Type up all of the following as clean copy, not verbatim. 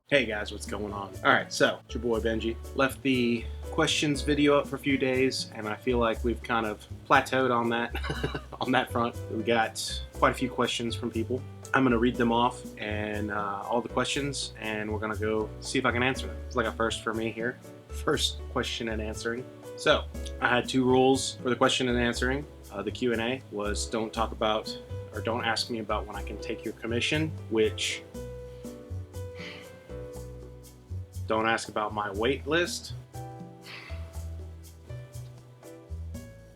Hey guys, what's going on? Alright, so, it's your boy Benji. Left the questions video up for a few days, and I feel like we've kind of plateaued on that on that front. We got quite a few questions from people. I'm going to read them off, and all the questions, and we're going to go see if I can answer them. It's like a first for me here. First question and answering. So, I had two rules for the question and answering. The Q&A was don't talk about, or don't ask me about when I can take your commission, which... Don't ask about my wait list.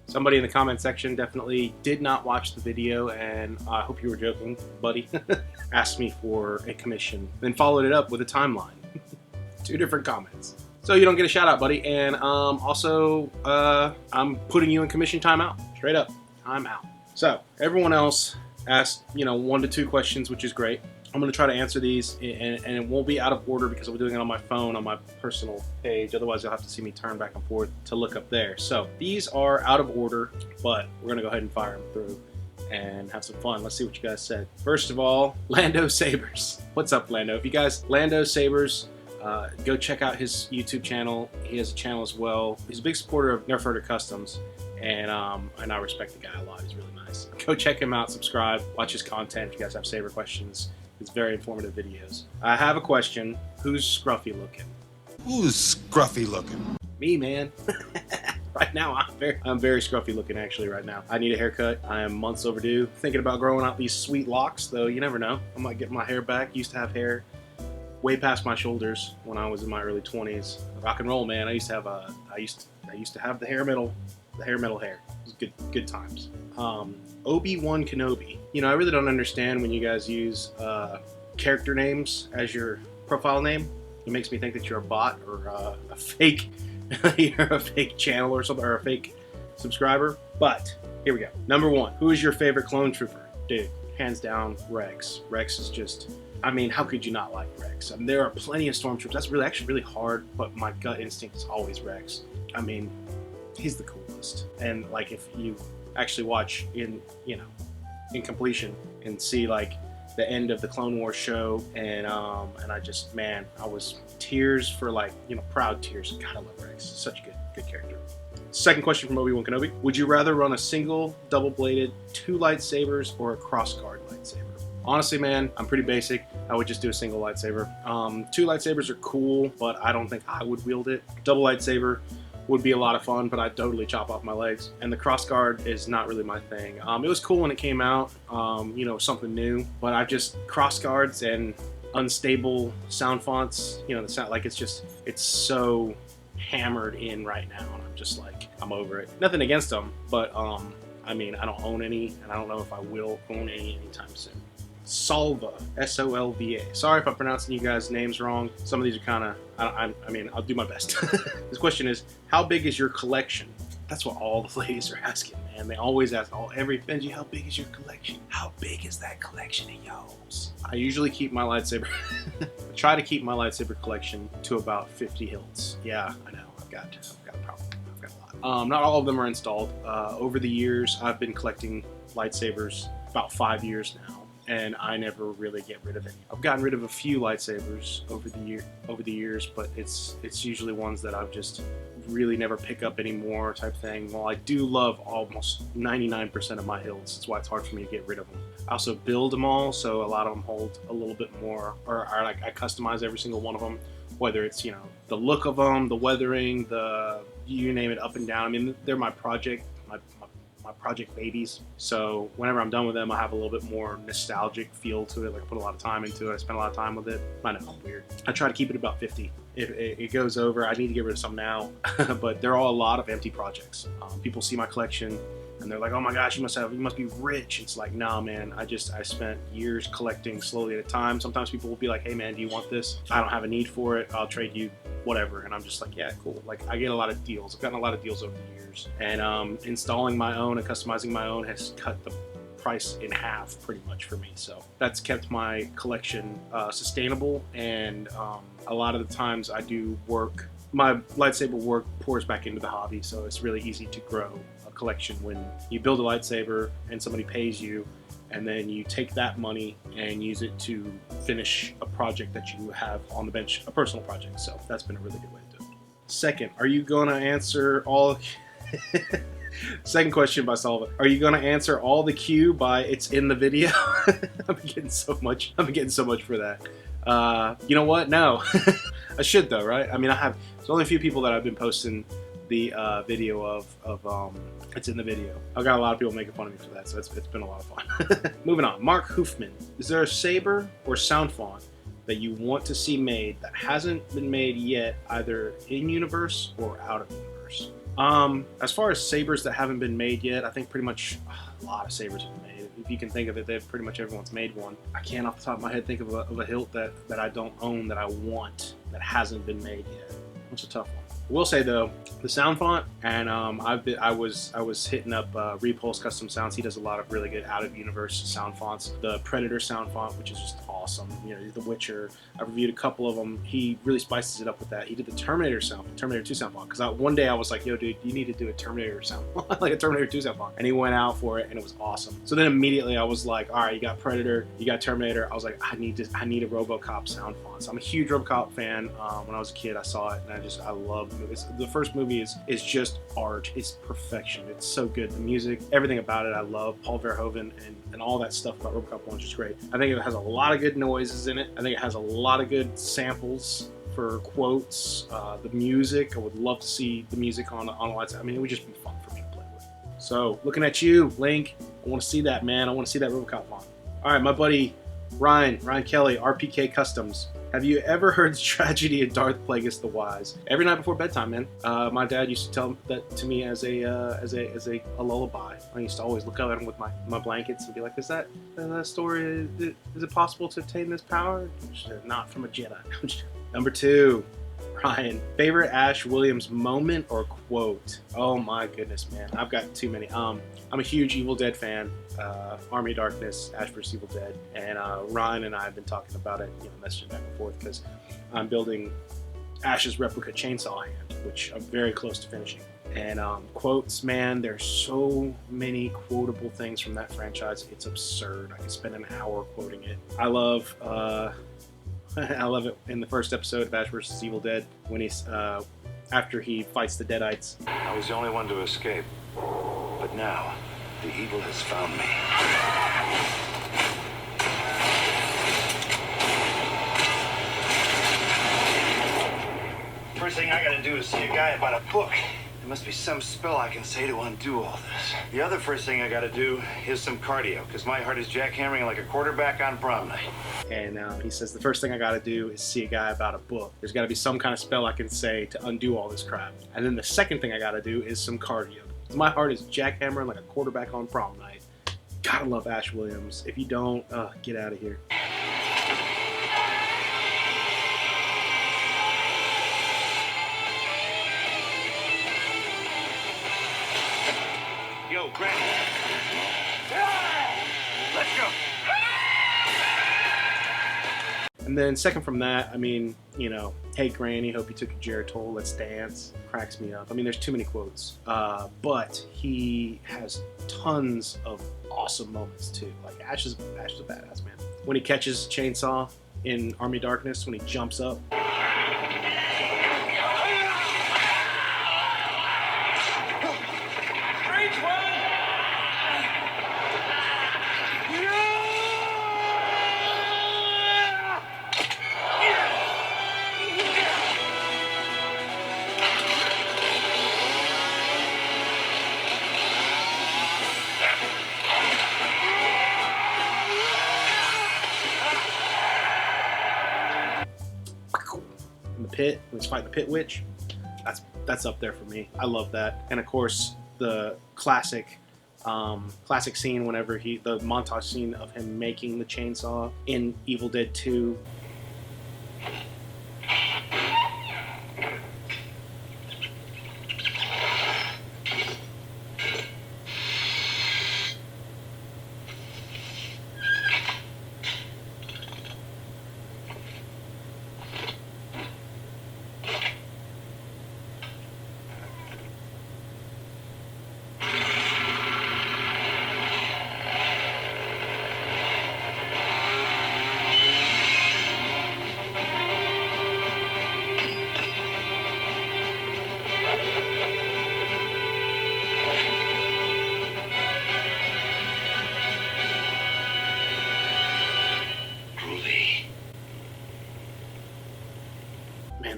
Somebody in the comment section definitely did not watch the video, and I hope you were joking, buddy. Asked me for a commission, then followed it up with a timeline. Two different comments. So you don't get a shout out, buddy. And also, I'm putting you in commission timeout. Straight up, timeout. So everyone else asked, 1 to 2 questions, which is great. I'm going to try to answer these, and it won't be out of order because I'm doing it on my phone on my personal page. Otherwise, you'll have to see me turn back and forth to look up there. So these are out of order, but we're going to go ahead and fire them through and have some fun. Let's see what you guys said. First of all, Lando Sabers. What's up, Lando? If you guys, Lando Sabers, go check out his YouTube channel. He has a channel as well. He's a big supporter of Nerf Herder Customs, and I respect the guy a lot. He's really nice. Go check him out, subscribe, watch his content if you guys have Saber questions. It's very informative videos. I have a question. Who's scruffy looking? Who's scruffy looking? Me, man. Right now, I'm very scruffy looking actually right now. I need a haircut. I am months overdue. Thinking about growing out these sweet locks, though you never know. I might get my hair back. Used to have hair way past my shoulders when I was in my early 20s. Rock and roll, man. I used to have the hair metal hair. It was good times. Obi-Wan Kenobi. I really don't understand when you guys use character names as your profile name. It makes me think that you're a bot or a fake, you're a fake channel or something, or a fake subscriber. But here we go. Number 1, who is your favorite clone trooper? Dude, hands down, Rex. Rex is just, how could you not like Rex? There are plenty of stormtroopers. That's actually really hard, but my gut instinct is always Rex. He's the coolest. And like, if you actually watch in completion and see like the end of the Clone Wars show, and I just, man, I was tears for proud tears. God, I love Rex. Such a good character. Second question from Obi-Wan Kenobi. Would you rather run a single double-bladed 2 lightsabers or a cross-guard lightsaber? Honestly, man, I'm pretty basic. I would just do a single lightsaber. 2 lightsabers are cool, but I don't think I would wield it. Double lightsaber would be a lot of fun, but I'd totally chop off my legs. And the crossguard is not really my thing. It was cool when it came out, something new, but I just, crossguards and unstable sound fonts, the sound, like, it's so hammered in right now, and I'm just like, I'm over it. Nothing against them, but I don't own any, and I don't know if I will own any anytime soon. Solva, S-O-L-V-A. Sorry if I'm pronouncing you guys' names wrong. Some of these are kind of, I'll do my best. This question is, how big is your collection? That's what all the ladies are asking, man. They always ask, Benji, how big is your collection? How big is that collection of yours? I usually keep my lightsaber, I try to keep my lightsaber collection to about 50 hilts. Yeah, I know, I've got a problem. I've got a lot. Not all of them are installed. Over the years, I've been collecting lightsabers about 5 years now, and I never really get rid of any. I've gotten rid of a few lightsabers over the years, but it's usually ones that I've just really never pick up anymore type thing. While I do love almost 99% of my hilts, that's why it's hard for me to get rid of them. I also build them all, so a lot of them hold a little bit more, or like I customize every single one of them, whether it's the look of them, the weathering, you name it, up and down. They're my project, my project babies. So whenever I'm done with them, I have a little bit more nostalgic feel to it. Like, I put a lot of time into it. I spend a lot of time with it. I know, I'm weird. I try to keep it about 50. If it goes over, I need to get rid of some now. But they're all a lot of empty projects. People see my collection and they're like, oh my gosh, you must be rich. It's like, nah, man, I spent years collecting slowly at a time. Sometimes people will be like, hey man, do you want this? I don't have a need for it. I'll trade you whatever. And I'm just like, yeah, cool. Like, I get a lot of deals. I've gotten a lot of deals over the years. And installing my own and customizing my own has cut the price in half pretty much for me. So that's kept my collection sustainable. And a lot of the times I do work, my lightsaber work pours back into the hobby. So it's really easy to grow a collection when you build a lightsaber and somebody pays you and then you take that money and use it to finish a project that you have on the bench, a personal project. So that's been a really good way to do it. Second, are you going to answer all... Second question by Sullivan. Are you going to answer all the Q by it's in the video? I'm getting so much for that. You know what? No. I should though, right? I mean, there's only a few people that I've been posting the video of it's in the video. I've got a lot of people making fun of me for that, so it's been a lot of fun. Moving on. Mark Hoofman. Is there a saber or sound font that you want to see made that hasn't been made yet, either in universe or out of universe? As far as sabers that haven't been made yet, I think pretty much a lot of sabers have been made. If you can think of it, pretty much everyone's made one. I can't off the top of my head think of a hilt that I don't own that I want that hasn't been made yet. That's a tough one. I will say though, the sound font, and I was hitting up Repulse Custom Sounds. He does a lot of really good out of universe sound fonts. The Predator sound font, which is just awesome. You know, The Witcher. I reviewed a couple of them. He really spices it up with that. He did the Terminator 2 sound font. Because one day I was like, yo, dude, you need to do a Terminator sound font, like a Terminator 2 sound font. And he went out for it, and it was awesome. So then immediately I was like, all right, you got Predator, you got Terminator. I was like, I need a RoboCop sound font. So I'm a huge RoboCop fan. When I was a kid, I saw it, and I love the movie. The first movie is just art. It's perfection. It's so good. The music, everything about it, I love. Paul Verhoeven and all that stuff about RoboCop 1 is just great. I think it has a lot of good noises in it. I think it has a lot of good samples for quotes. The music, I would love to see the music on a Lightsaber. I mean, it would just be fun for me to play with. So, looking at you, Link, I want to see that, man. I want to see that RoboCop font. All right, my buddy Ryan Kelly, RPK Customs. Have you ever heard the tragedy of Darth Plagueis the Wise? Every night before bedtime, man. My dad used to tell that to me as a lullaby. I used to always look up at him with my blankets and be like, "Is that story? Is it possible to obtain this power? Not from a Jedi." Number 2, Ryan. Favorite Ash Williams moment or quote? Oh my goodness, man. I've got too many. I'm a huge Evil Dead fan. Army of Darkness, Ash vs. Evil Dead, and Ryan and I have been talking about it, messaging back and forth, because I'm building Ash's replica chainsaw hand, which I'm very close to finishing. And quotes, man, there's so many quotable things from that franchise. It's absurd. I could spend an hour quoting it. I love it in the first episode of Ash vs. Evil Dead when he's after he fights the Deadites. I was the only one to escape, but now the evil has found me. First thing I gotta do is see a guy about a book. There must be some spell I can say to undo all this. The other first thing I gotta do is some cardio, because my heart is jackhammering like a quarterback on prom night. And he says, the first thing I gotta do is see a guy about a book. There's gotta be some kind of spell I can say to undo all this crap. And then the second thing I gotta do is some cardio. My heart is jackhammering like a quarterback on prom night. Gotta love Ash Williams. If you don't, get out of here. Yo, Granny. Let's go. And then second from that, I mean, hey Granny, hope you took a Geritol, let's dance. Cracks me up. I mean, there's too many quotes. But he has tons of awesome moments too. Like Ash is a badass, man. When he catches Chainsaw in Army of Darkness, when he jumps up. Pit, when he's fighting the Pit Witch, that's up there for me. I love that. And of course the classic scene whenever the montage scene of him making the chainsaw in Evil Dead 2.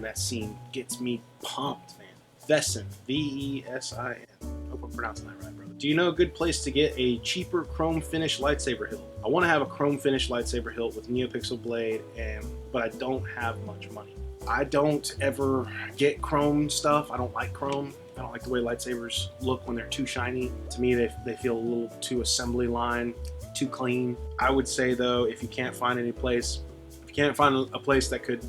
that scene gets me pumped, man. Vesin, V-E-S-I-N. Hope I'm pronouncing that right, brother. Do you know a good place to get a cheaper chrome finish lightsaber hilt? I want to have a chrome finish lightsaber hilt with NeoPixel blade, but I don't have much money. I don't ever get chrome stuff. I don't like chrome. I don't like the way lightsabers look when they're too shiny. To me, they feel a little too assembly line, too clean. I would say though, if you can't find a place that could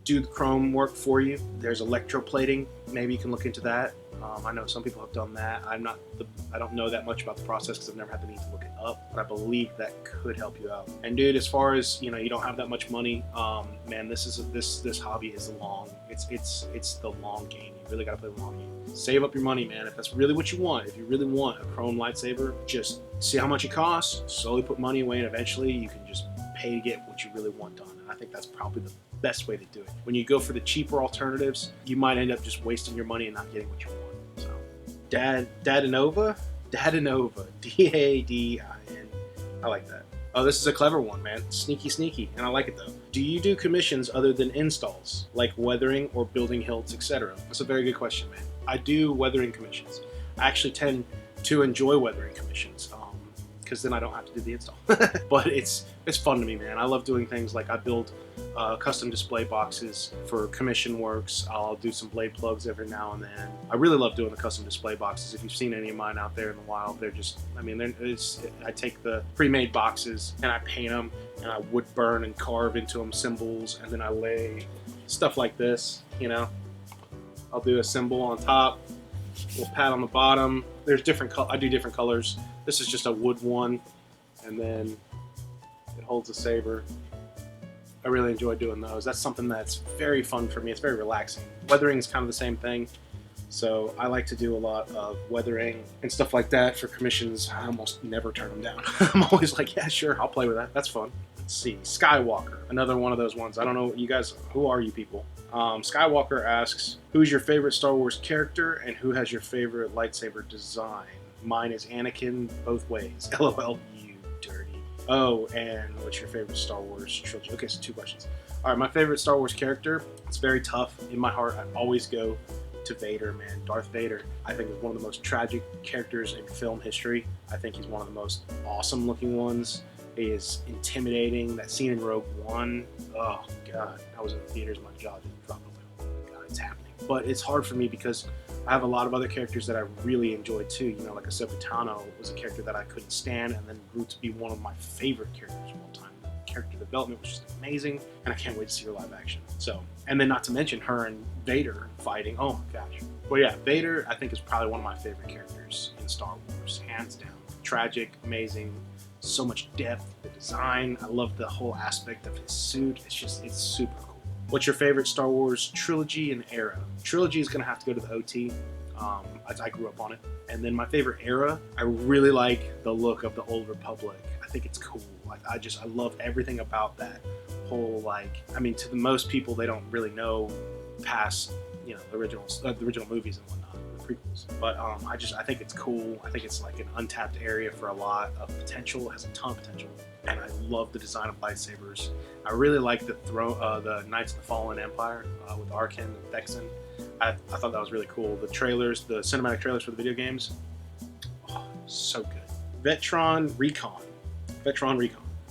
do the chrome work for you, there's electroplating. Maybe you can look into that. I know some people have done that. I don't know that much about the process because I've never had the need to look it up, but I believe that could help you out. And dude, as far as you don't have that much money, man, this hobby is long. It's the long game. You really got to play the long game. Save up your money, man. If that's really what you want, if you really want a chrome lightsaber, just see how much it costs, slowly put money away, and eventually you can just pay to get what you really want done. And I think that's probably the best way to do it. When you go for the cheaper alternatives, you might end up just wasting your money and not getting what you want. So, Dadanova, D-A-D-I-N. I like that. Oh, this is a clever one, man. Sneaky, and I like it though. Do you do commissions other than installs, like weathering or building hilts, etc.? That's a very good question, man. I do weathering commissions. I actually tend to enjoy weathering commissions, because then I don't have to do the install. But it's fun to me, man. I love doing things like I build custom display boxes for commission works. I'll do some blade plugs every now and then. I really love doing the custom display boxes. If you've seen any of mine out there in the wild, they're just, I take the pre-made boxes and I paint them and I wood burn and carve into them symbols, and then I lay stuff like this, I'll do a symbol on top, a little pad on the bottom. There's I do different colors. This is just a wood one, and then it holds a saber. I really enjoy doing those. That's something that's very fun for me. It's very relaxing. Weathering is kind of the same thing, so I like to do a lot of weathering and stuff like that for commissions. I almost never turn them down. I'm always like, yeah, sure, I'll play with that. That's fun. Let's see. Skywalker, another one of those ones. I don't know, you guys, who are you people? Skywalker asks, who's your favorite Star Wars character and who has your favorite lightsaber design? Mine is Anakin both ways. LOL, you dirty. Oh, and what's your favorite Star Wars trilogy? Okay, so 2 questions. All right, my favorite Star Wars character, it's very tough. In my heart, I always go to Vader, man. Darth Vader, I think, is one of the most tragic characters in film history. I think he's one of the most awesome looking ones. He is intimidating. That scene in Rogue One, oh God, I was in theaters, my jaw just dropped. Oh my God, it's happening. But it's hard for me because I have a lot of other characters that I really enjoy too. Like Ahsoka Tano was a character that I couldn't stand, and then grew to be one of my favorite characters of all time. The character development was just amazing, and I can't wait to see her live action. So, and then not to mention her and Vader fighting. Oh my gosh. Well, yeah, Vader I think is probably one of my favorite characters in Star Wars, hands down. Tragic, amazing. So much depth, the design. I love the whole aspect of his suit. It's super cool. What's your favorite Star Wars trilogy and era? Trilogy is going to have to go to the OT. I grew up on it. And then my favorite era, I really like the look of the Old Republic. I think it's cool. I love everything about that whole, to the most people, they don't really know past, the original movies and whatnot. Prequels. But I think it's cool. I think it's like an untapped area for a lot of potential. It has a ton of potential, and I love the design of lightsabers. I really like the Knights of the Fallen Empire with Arkin and Vexen. I thought that was really cool. The trailers, the cinematic trailers for the video games, so good. Vetron Recon.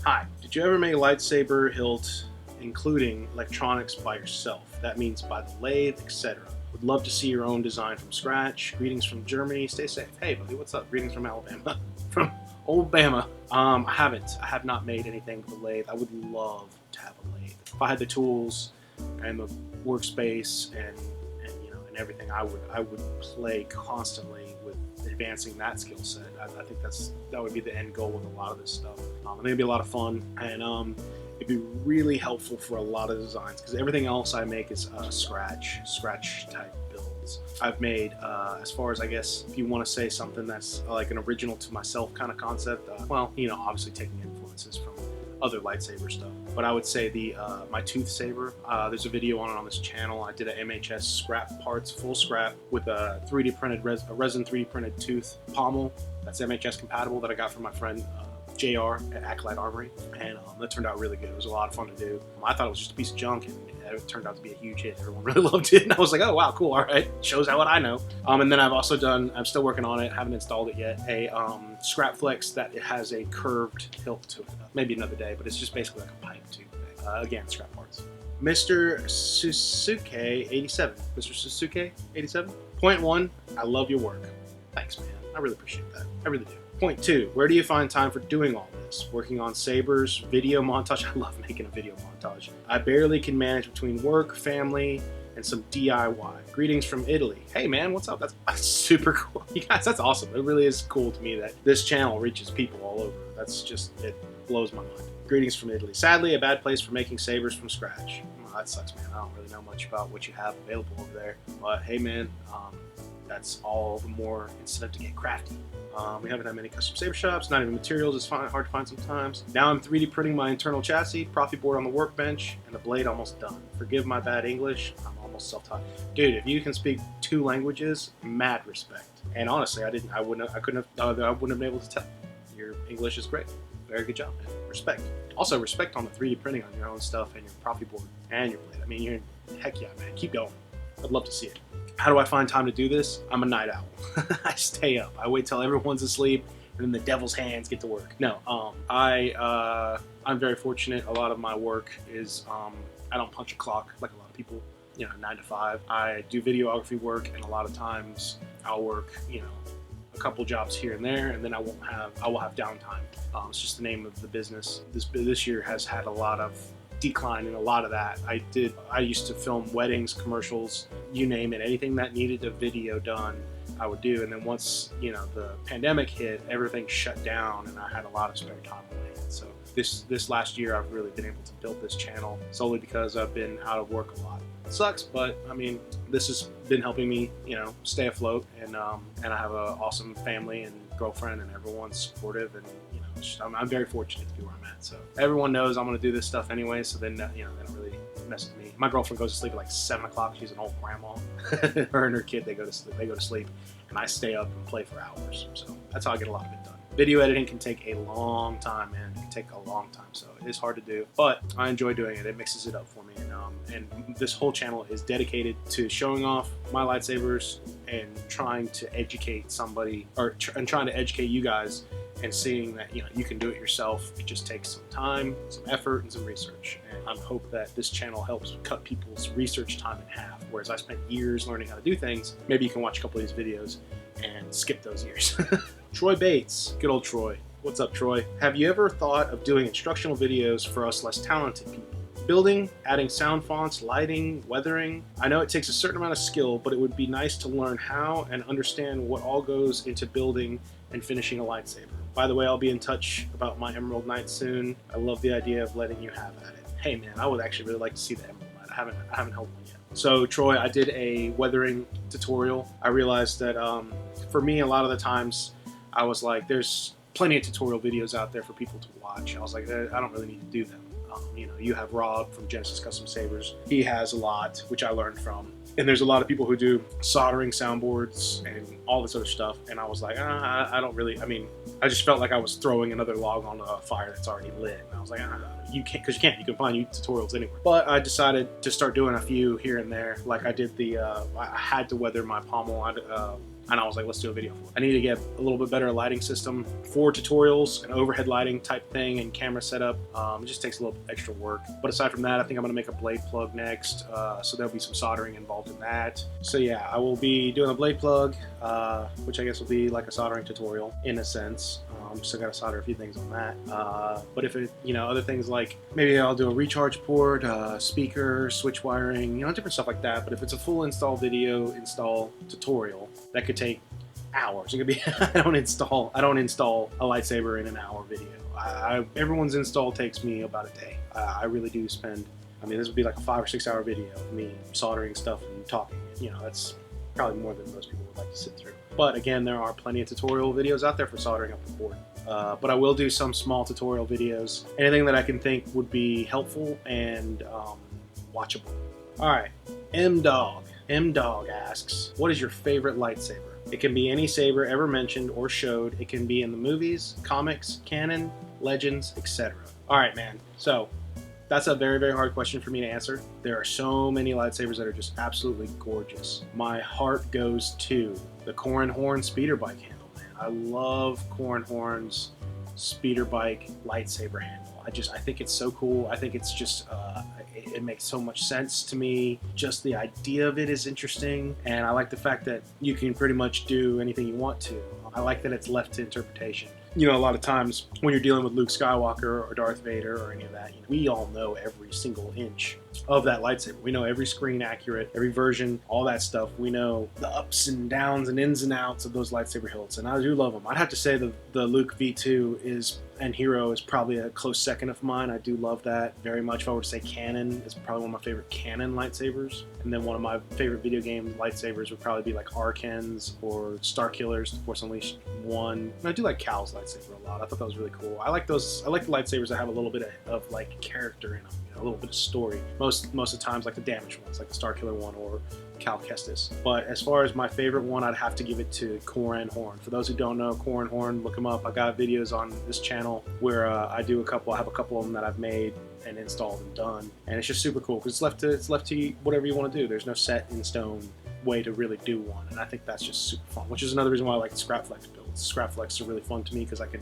Hi, did you ever make a lightsaber hilt including electronics by yourself? That means by the lathe, etc. Would love to see your own design from scratch. Greetings from Germany. Stay safe. Hey, buddy, what's up? Greetings from Alabama. From old Bama. I have not made anything with a lathe. I would love to have a lathe. If I had the tools and the workspace and everything, I would play constantly with advancing that skill set. I think that would be the end goal with a lot of this stuff. I think it'd be a lot of fun, and it'd be really helpful for a lot of designs, because everything else I make is scratch type builds. I've made, as far as, I guess, if you want to say something that's like an original to myself kind of concept, obviously taking influences from other lightsaber stuff. But I would say my tooth saber, there's a video on it on this channel. I did a MHS scrap parts, full scrap, with a 3D printed, resin 3D printed tooth pommel that's MHS compatible that I got from my friend JR at Acolyte Armory, and that turned out really good. It was a lot of fun to do. I thought it was just a piece of junk, and it turned out to be a huge hit. Everyone really loved it, and I was like, oh wow, cool, all right, shows how what I know. And then I've also done, I'm still working on it, haven't installed it yet, a scrap flex that it has a curved hilt to it. Maybe another day, but it's just basically like a pipe tube thing. Again, scrap parts. Mr. Susuke 87. Mr. Susuke 87. Point 1, I love your work. Thanks, man. I really appreciate that. I really do. Point 2, where do you find time for doing all this? Working on sabers, video montage. I love making a video montage. I barely can manage between work, family, and some DIY. Greetings from Italy. Hey man, what's up? That's super cool. You guys, that's awesome. It really is cool to me that this channel reaches people all over. That's just, it blows my mind. Greetings from Italy. Sadly, a bad place for making sabers from scratch. Oh, that sucks, man. I don't really know much about what you have available over there. But hey man, that's all the more incentive to get crafty. We haven't had many custom saber shops, not even materials, it's hard to find sometimes. Now I'm 3D printing my internal chassis, Profi board on the workbench, and the blade almost done. Forgive my bad English, I'm almost self-taught. Dude, if you can speak 2 languages, mad respect. And honestly, I wouldn't have been able to tell. Your English is great. Very good job, man. Respect. Also, respect on the 3D printing on your own stuff and your Profi board and your blade. I mean, heck yeah, man. Keep going. I'd love to see it. How do I find time to do this? I'm a night owl. I stay up. I wait till everyone's asleep, and then the devil's hands get to work. No, I'm very fortunate. A lot of my work is, I don't punch a clock like a lot of people, 9 to 5. I do videography work, and a lot of times I'll work, a couple jobs here and there, and then I will have downtime. It's just the name of the business. This year has had a lot of decline in a lot of that. I used to film weddings, commercials, you name it, anything that needed a video done, I would do. And then once, the pandemic hit, everything shut down and I had a lot of spare time away. So this last year, I've really been able to build this channel solely because I've been out of work a lot. It sucks, but I mean, this has been helping me, stay afloat, and I have an awesome family and girlfriend, and everyone's supportive, and I'm very fortunate to be where I'm at. So everyone knows I'm gonna do this stuff anyway, so then they don't really mess with me. My girlfriend goes to sleep at like 7 o'clock. She's an old grandma. Her and her kid, they go to sleep, and I stay up and play for hours. So that's how I get a lot of it done. Video editing can take a long time, man. It can take a long time, so it is hard to do, but I enjoy doing it. It mixes it up for me, and this whole channel is dedicated to showing off my lightsabers and trying to educate somebody, and trying to educate you guys, and seeing that you can do it yourself. It just takes some time, some effort, and some research. And I hope that this channel helps cut people's research time in half. Whereas I spent years learning how to do things, maybe you can watch a couple of these videos and skip those years. Troy Bates, good old Troy. What's up, Troy? Have you ever thought of doing instructional videos for us less talented people? Building, adding sound fonts, lighting, weathering. I know it takes a certain amount of skill, but it would be nice to learn how and understand what all goes into building and finishing a lightsaber. By the way, I'll be in touch about my Emerald Knight soon. I love the idea of letting you have at it. Hey man, I would actually really like to see the Emerald Knight. I haven't held one yet. So Troy, I did a weathering tutorial. I realized that for me, a lot of the times I was like, there's plenty of tutorial videos out there for people to watch. I was like, I don't really need to do them. You have Rob from Genesis Custom Sabers. He has a lot, which I learned from. And there's a lot of people who do soldering soundboards and all this other stuff. And I was like, I don't really, I just felt like I was throwing another log on a fire that's already lit. And I was like, you can't, because you can find tutorials anywhere. But I decided to start doing a few here and there. Like I did I had to weather my pommel. And I was like, let's do a video for it. I need to get a little bit better lighting system for tutorials, an overhead lighting type thing, and camera setup. It just takes a little extra work. But aside from that, I think I'm gonna make a blade plug next. So there'll be some soldering involved in that. So yeah, I will be doing a blade plug, which I guess will be like a soldering tutorial in a sense. Still gotta solder a few things on that. But if it, other things like maybe I'll do a recharge port, speaker, switch wiring, different stuff like that. But if it's a full install tutorial, that could take hours. It could be I don't install a lightsaber in an hour video. Everyone's install takes me about a day. I really do spend. This would be like a 5 or 6 hour video of me soldering stuff and talking. That's probably more than most people would like to sit through. But again, there are plenty of tutorial videos out there for soldering up the board. But I will do some small tutorial videos. Anything that I can think would be helpful and watchable. All right, M-Dog asks, what is your favorite lightsaber? It can be any saber ever mentioned or showed. It can be in the movies, comics, canon, legends, etc. All right, man. So That's a very, very hard question for me to answer. There are so many lightsabers that are just absolutely gorgeous. My heart goes to the Corran Horn speeder bike handle, man. I love Corran Horn's speeder bike lightsaber handle. I think it's so cool. I think it's just, it makes so much sense to me. Just the idea of it is interesting, and I like the fact that you can pretty much do anything you want to. I like that it's left to interpretation. You know, a lot of times when you're dealing with Luke Skywalker or Darth Vader or any of that, you know, we all know every single inch of that lightsaber. We know every screen accurate, every version, all that stuff. We know the ups and downs and ins and outs of those lightsaber hilts, and I do love them. I'd have to say the Luke V2 and Hero is probably a close second of mine. I do love that very much. If I were to say canon, it's probably one of my favorite canon lightsabers. And then one of my favorite video game lightsabers would probably be like Arken's or Starkiller's Force Unleashed 1. And I do like Cal's lightsaber a lot. I thought that was really cool. I like those. I like the lightsabers that have a little bit of like character in them, you know, a little bit of story. Most of the times, like the damaged ones, like the Starkiller one or Cal Kestis. But as far as my favorite one, I'd have to give it to Corran Horn. For those who don't know, Corran Horn, look them up. I got videos on this channel where I have a couple of them that I've made and installed and done, and it's just super cool because it's left to you, whatever you want to do. There's no set in stone way to really do one, and I think that's just super fun, which is another reason why I like Scrapflex builds. Scrapflex are really fun to me because I can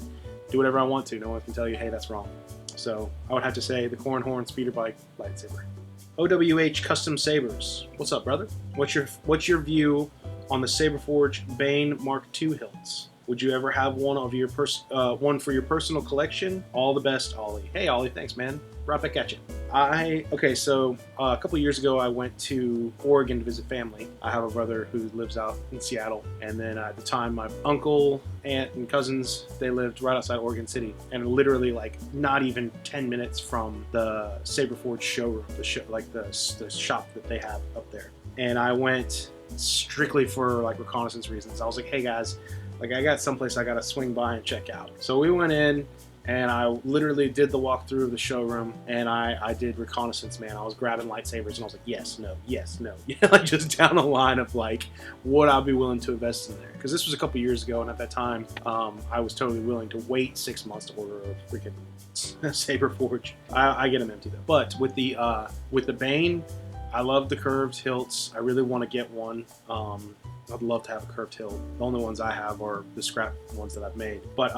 do whatever I want to. No one can tell you, hey, that's wrong. So I would have to say the Corran Horn speeder bike lightsaber. OWH Custom Sabers. What's up, brother? What's your view on the Saberforge Bane Mark II hilts? Would you ever have one of your one for your personal collection? All the best, Ollie. Hey, Ollie, thanks, man. Right back at you. Okay, so a couple years ago, I went to Oregon to visit family. I have a brother who lives out in Seattle, and then at the time, my uncle, aunt, and cousins, they lived right outside Oregon City, and literally like not even 10 minutes from the Saberforge showroom, the shop that they have up there. And I went strictly for like reconnaissance reasons. I was like, hey guys, like I got someplace I gotta swing by and check out. So we went in, and I literally did the walkthrough of the showroom, and I did reconnaissance, man. I was grabbing lightsabers, and I was like, yes, no, yes, no. Like just down a line of like what I'd be willing to invest in there. Because this was a couple years ago, and at that time, I was totally willing to wait 6 months to order a freaking Saberforge. I get them empty though. But with the Bane, I love the curved hilts. I really want to get one. I'd love to have a curved hilt. The only ones I have are the scrap ones that I've made. But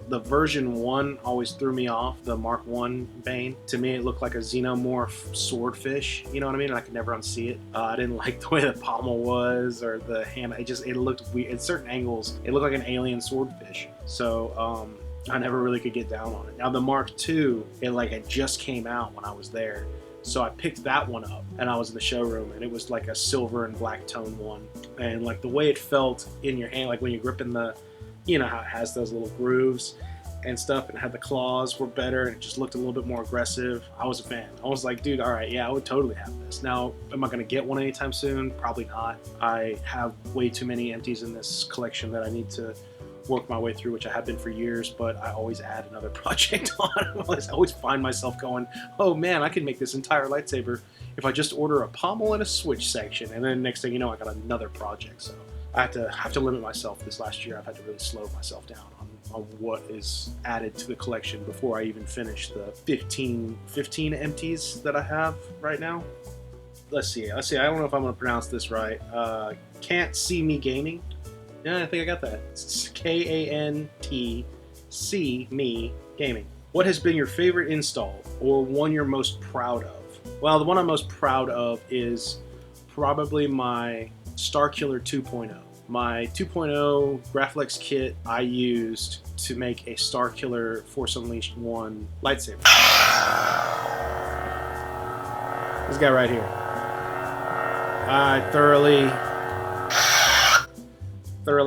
the version 1 always threw me off, the Mark 1 Bane. To me, it looked like a xenomorph swordfish, you know what I mean? And I could never unsee it. I didn't like the way the pommel was or the hand. It looked weird. At certain angles, it looked like an alien swordfish. So I never really could get down on it. Now the Mark II, it just came out when I was there. So I picked that one up, and I was in the showroom, and it was like a silver and black tone one. And like the way it felt in your hand, like when you're gripping you know how it has those little grooves and stuff, and it had the claws were better, and it just looked a little bit more aggressive. I was a fan. I was like, dude, all right, yeah, I would totally have this. Now, am I going to get one anytime soon? Probably not. I have way too many empties in this collection that I need to work my way through, which I have been for years, but I always add another project on. I always find myself going, oh man, I can make this entire lightsaber if I just order a pommel and a switch section, and then next thing you know, I got another project. So I have to limit myself. This last year, I've had to really slow myself down on what is added to the collection before I even finish the 15 empties that I have right now. Let's see. I don't know if I'm going to pronounce this right. Can't See Me Gaming. Yeah, I think I got that. It's KANTC Me Gaming. What has been your favorite install, or one you're most proud of? Well, the one I'm most proud of is probably my Starkiller 2.0. My 2.0 Graflex kit I used to make a Starkiller Force Unleashed 1 lightsaber. This guy right here. I thoroughly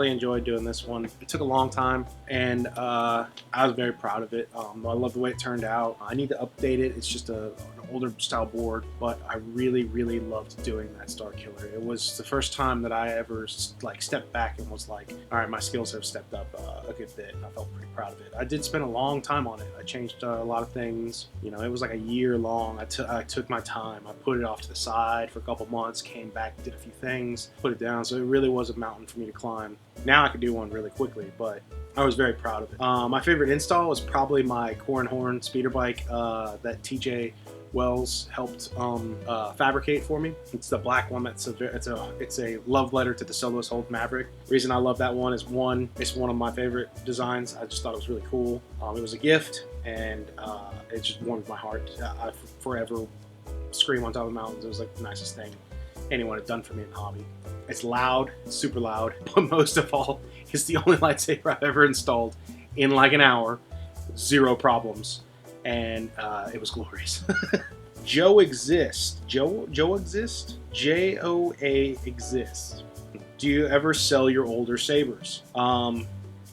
enjoyed doing this one. It took a long time, and I was very proud of it. I love the way it turned out. I need to update it. It's just an older style board, but I really, really loved doing that Star Killer. It was the first time that I ever like stepped back and was like, all right, my skills have stepped up a good bit, and I felt pretty proud of it. I did spend a long time on it. I changed a lot of things. You know, it was like a year long. I took my time. I put it off to the side for a couple months, came back, did a few things, put it down. So it really was a mountain for me to climb. Now I could do one really quickly, but I was very proud of it. My favorite install was probably my Corn Horn speeder bike that TJ Wells helped fabricate for me. It's the black one. It's a love letter to the Soloist Hold Maverick. The reason I love that one is one, it's one of my favorite designs. I just thought it was really cool. It was a gift, and it just warmed my heart. I forever scream on top of the mountains. It was like the nicest thing anyone had done for me in the hobby. It's loud, it's super loud, but most of all, it's the only lightsaber I've ever installed in like an hour, 0 problems, and it was glorious. Joe Exist. Joe Exist? Joa Exist. Do you ever sell your older sabers?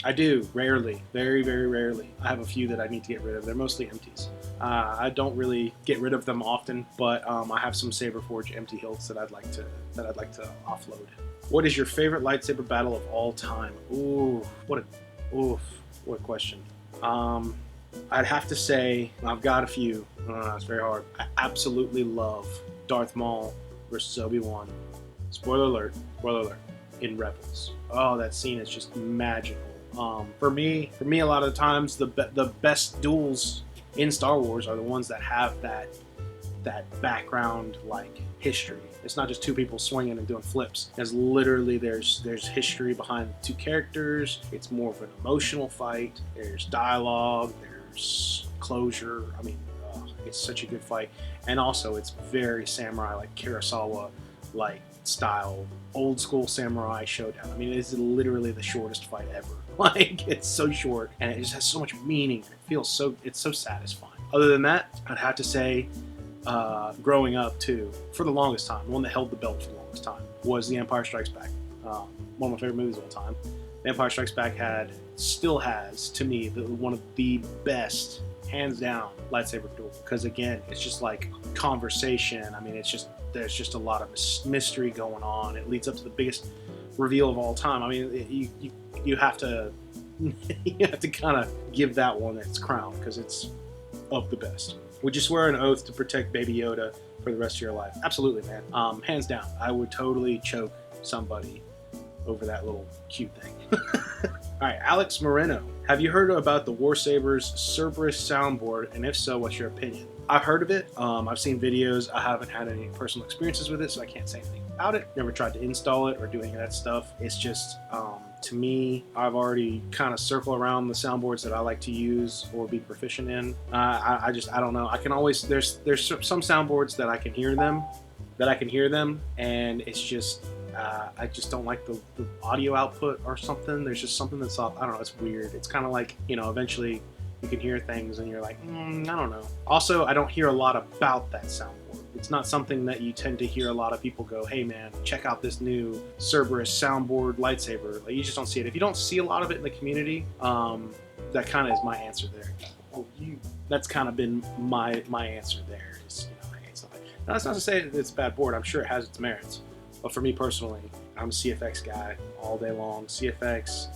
I do, rarely, very, very rarely. I have a few that I need to get rid of. They're mostly empties. I don't really get rid of them often, but I have some Saberforge empty hilts that I'd like to offload. What is your favorite lightsaber battle of all time? Ooh, what a question. I'd have to say I've got a few. It's very hard. I absolutely love Darth Maul versus Obi-Wan. Spoiler alert, in Rebels. Oh, that scene is just magical. For me, a lot of the times the best duels in Star Wars are the ones that have that background, like history. It's not just two people swinging and doing flips. There's literally there's history behind the two characters. It's more of an emotional fight. There's dialogue. There's closure. I mean, it's such a good fight, and also it's very samurai, like Kurosawa, like style, old school samurai showdown. I mean, it's literally the shortest fight ever. Like, it's so short, and it just has so much meaning. It feels it's so satisfying. Other than that, I'd have to say, growing up too, for the longest time, the one that held the belt for the longest time was The Empire Strikes Back. One of my favorite movies of all time. The Empire Strikes Back still has, to me, one of the best, hands down, lightsaber duel. Because again, it's just like conversation. I mean, there's just a lot of mystery going on. It leads up to the biggest reveal of all time. I mean, you have to kind of give that one its crown because it's of the best. Would you swear an oath to protect Baby Yoda for the rest of your life? Absolutely, man. Hands down, I would totally choke somebody over that little cute thing. All right, Alex Moreno. Have you heard about the Warsaber's Cerberus Soundboard, and if so, what's your opinion? I've heard of it. I've seen videos. I haven't had any personal experiences with it, so I can't say anything about it. Never tried to install it or do any of that stuff. It's just, to me, I've already kind of circled around the soundboards that I like to use or be proficient in. I don't know. I can always, there's some soundboards that I can hear them, and it's just, I just don't like the audio output or something. There's just something that's off. I don't know. It's weird. It's kind of like, eventually you can hear things and you're like, I don't know. Also, I don't hear a lot about that soundboard. It's not something that you tend to hear a lot of people go, hey man, check out this new Cerberus Soundboard lightsaber. Like, you just don't see it. If you don't see a lot of it in the community, that kind of is my answer there. That's kind of been my answer there. Is, hey, it's not. Now, that's not to say it's a bad board. I'm sure it has its merits. But for me personally, I'm a CFX guy all day long. CFX,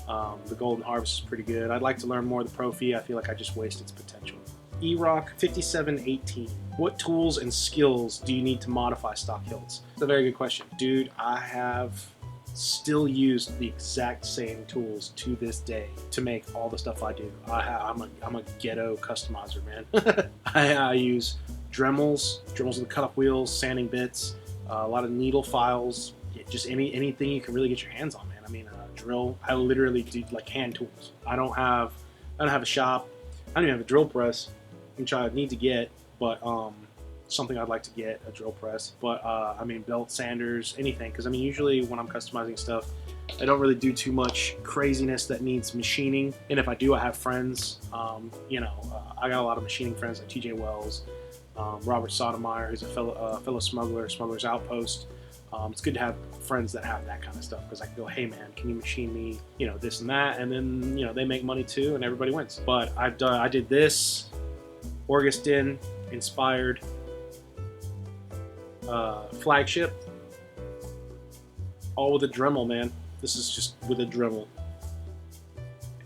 the Golden Harvest is pretty good. I'd like to learn more of the Profi. I feel like I just waste its potential. E-Rock 5718. What tools and skills do you need to modify stock hilts? It's a very good question. Dude, I have still used the exact same tools to this day to make all the stuff I do. I'm a ghetto customizer, man. I use Dremels with the cut-off wheels, sanding bits, a lot of needle files, just anything you can really get your hands on, man. I mean, drill. I literally do like hand tools. I don't have a shop. I don't even have a drill press, which I need to get, but something I'd like to get, a drill press. But I mean, belt sanders, anything, because I mean, usually when I'm customizing stuff, I don't really do too much craziness that needs machining. And if I do, I have friends. I got a lot of machining friends like TJ Wells, Robert Sotomayor, who's a fellow smuggler, Smugglers Outpost. It's good to have friends that have that kind of stuff, because I can go, hey man, can you machine me, this and that, and then they make money too, and everybody wins. But I did this Orgus Din inspired flagship, all with a Dremel, man. This is just with a Dremel.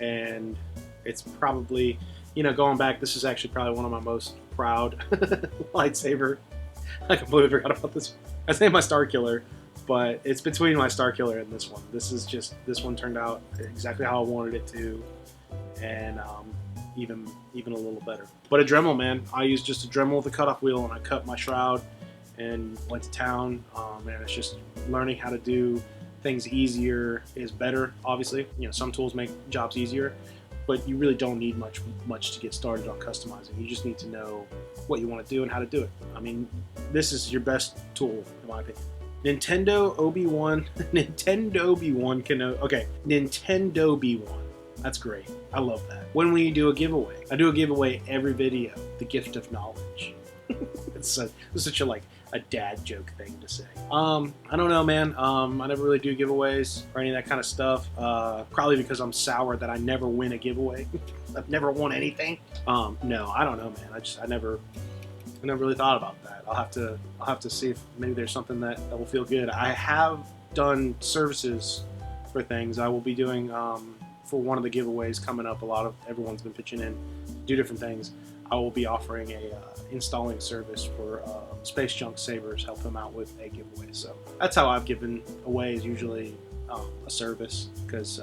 And it's probably, you know, going back, this is actually probably one of my most proud lightsaber. I completely forgot about this. I say my Star Killer, but it's between my Star Killer and this one. This one turned out exactly how I wanted it to, and even a little better. But a Dremel, man. I used just a Dremel with a cutoff wheel, and I cut my shroud and went to town. And it's just learning how to do things easier is better. Obviously, you know, some tools make jobs easier, but you really don't need much to get started on customizing. You just need to know what you want to do and how to do it. I mean, this is your best tool, in my opinion. Nintendo Obi-Wan, Nintendo Obi-Wan Kenobi. Okay, Nintendo Obi-Wan. That's great. I love that. When we do a giveaway, I do a giveaway every video. The gift of knowledge. It's such a dad joke thing to say. I don't know, man. I never really do giveaways or any of that kind of stuff. Probably because I'm sour that I never win a giveaway. I've never won anything. No, I don't know, man. I never really thought about that. I'll have to see if maybe there's something that will feel good. I have done services for things. I will be doing for one of the giveaways coming up. Everyone's been pitching in, do different things. I will be offering a installing service for Space Junk Sabers, help them out with a giveaway. So that's how I've given away, is usually a service, because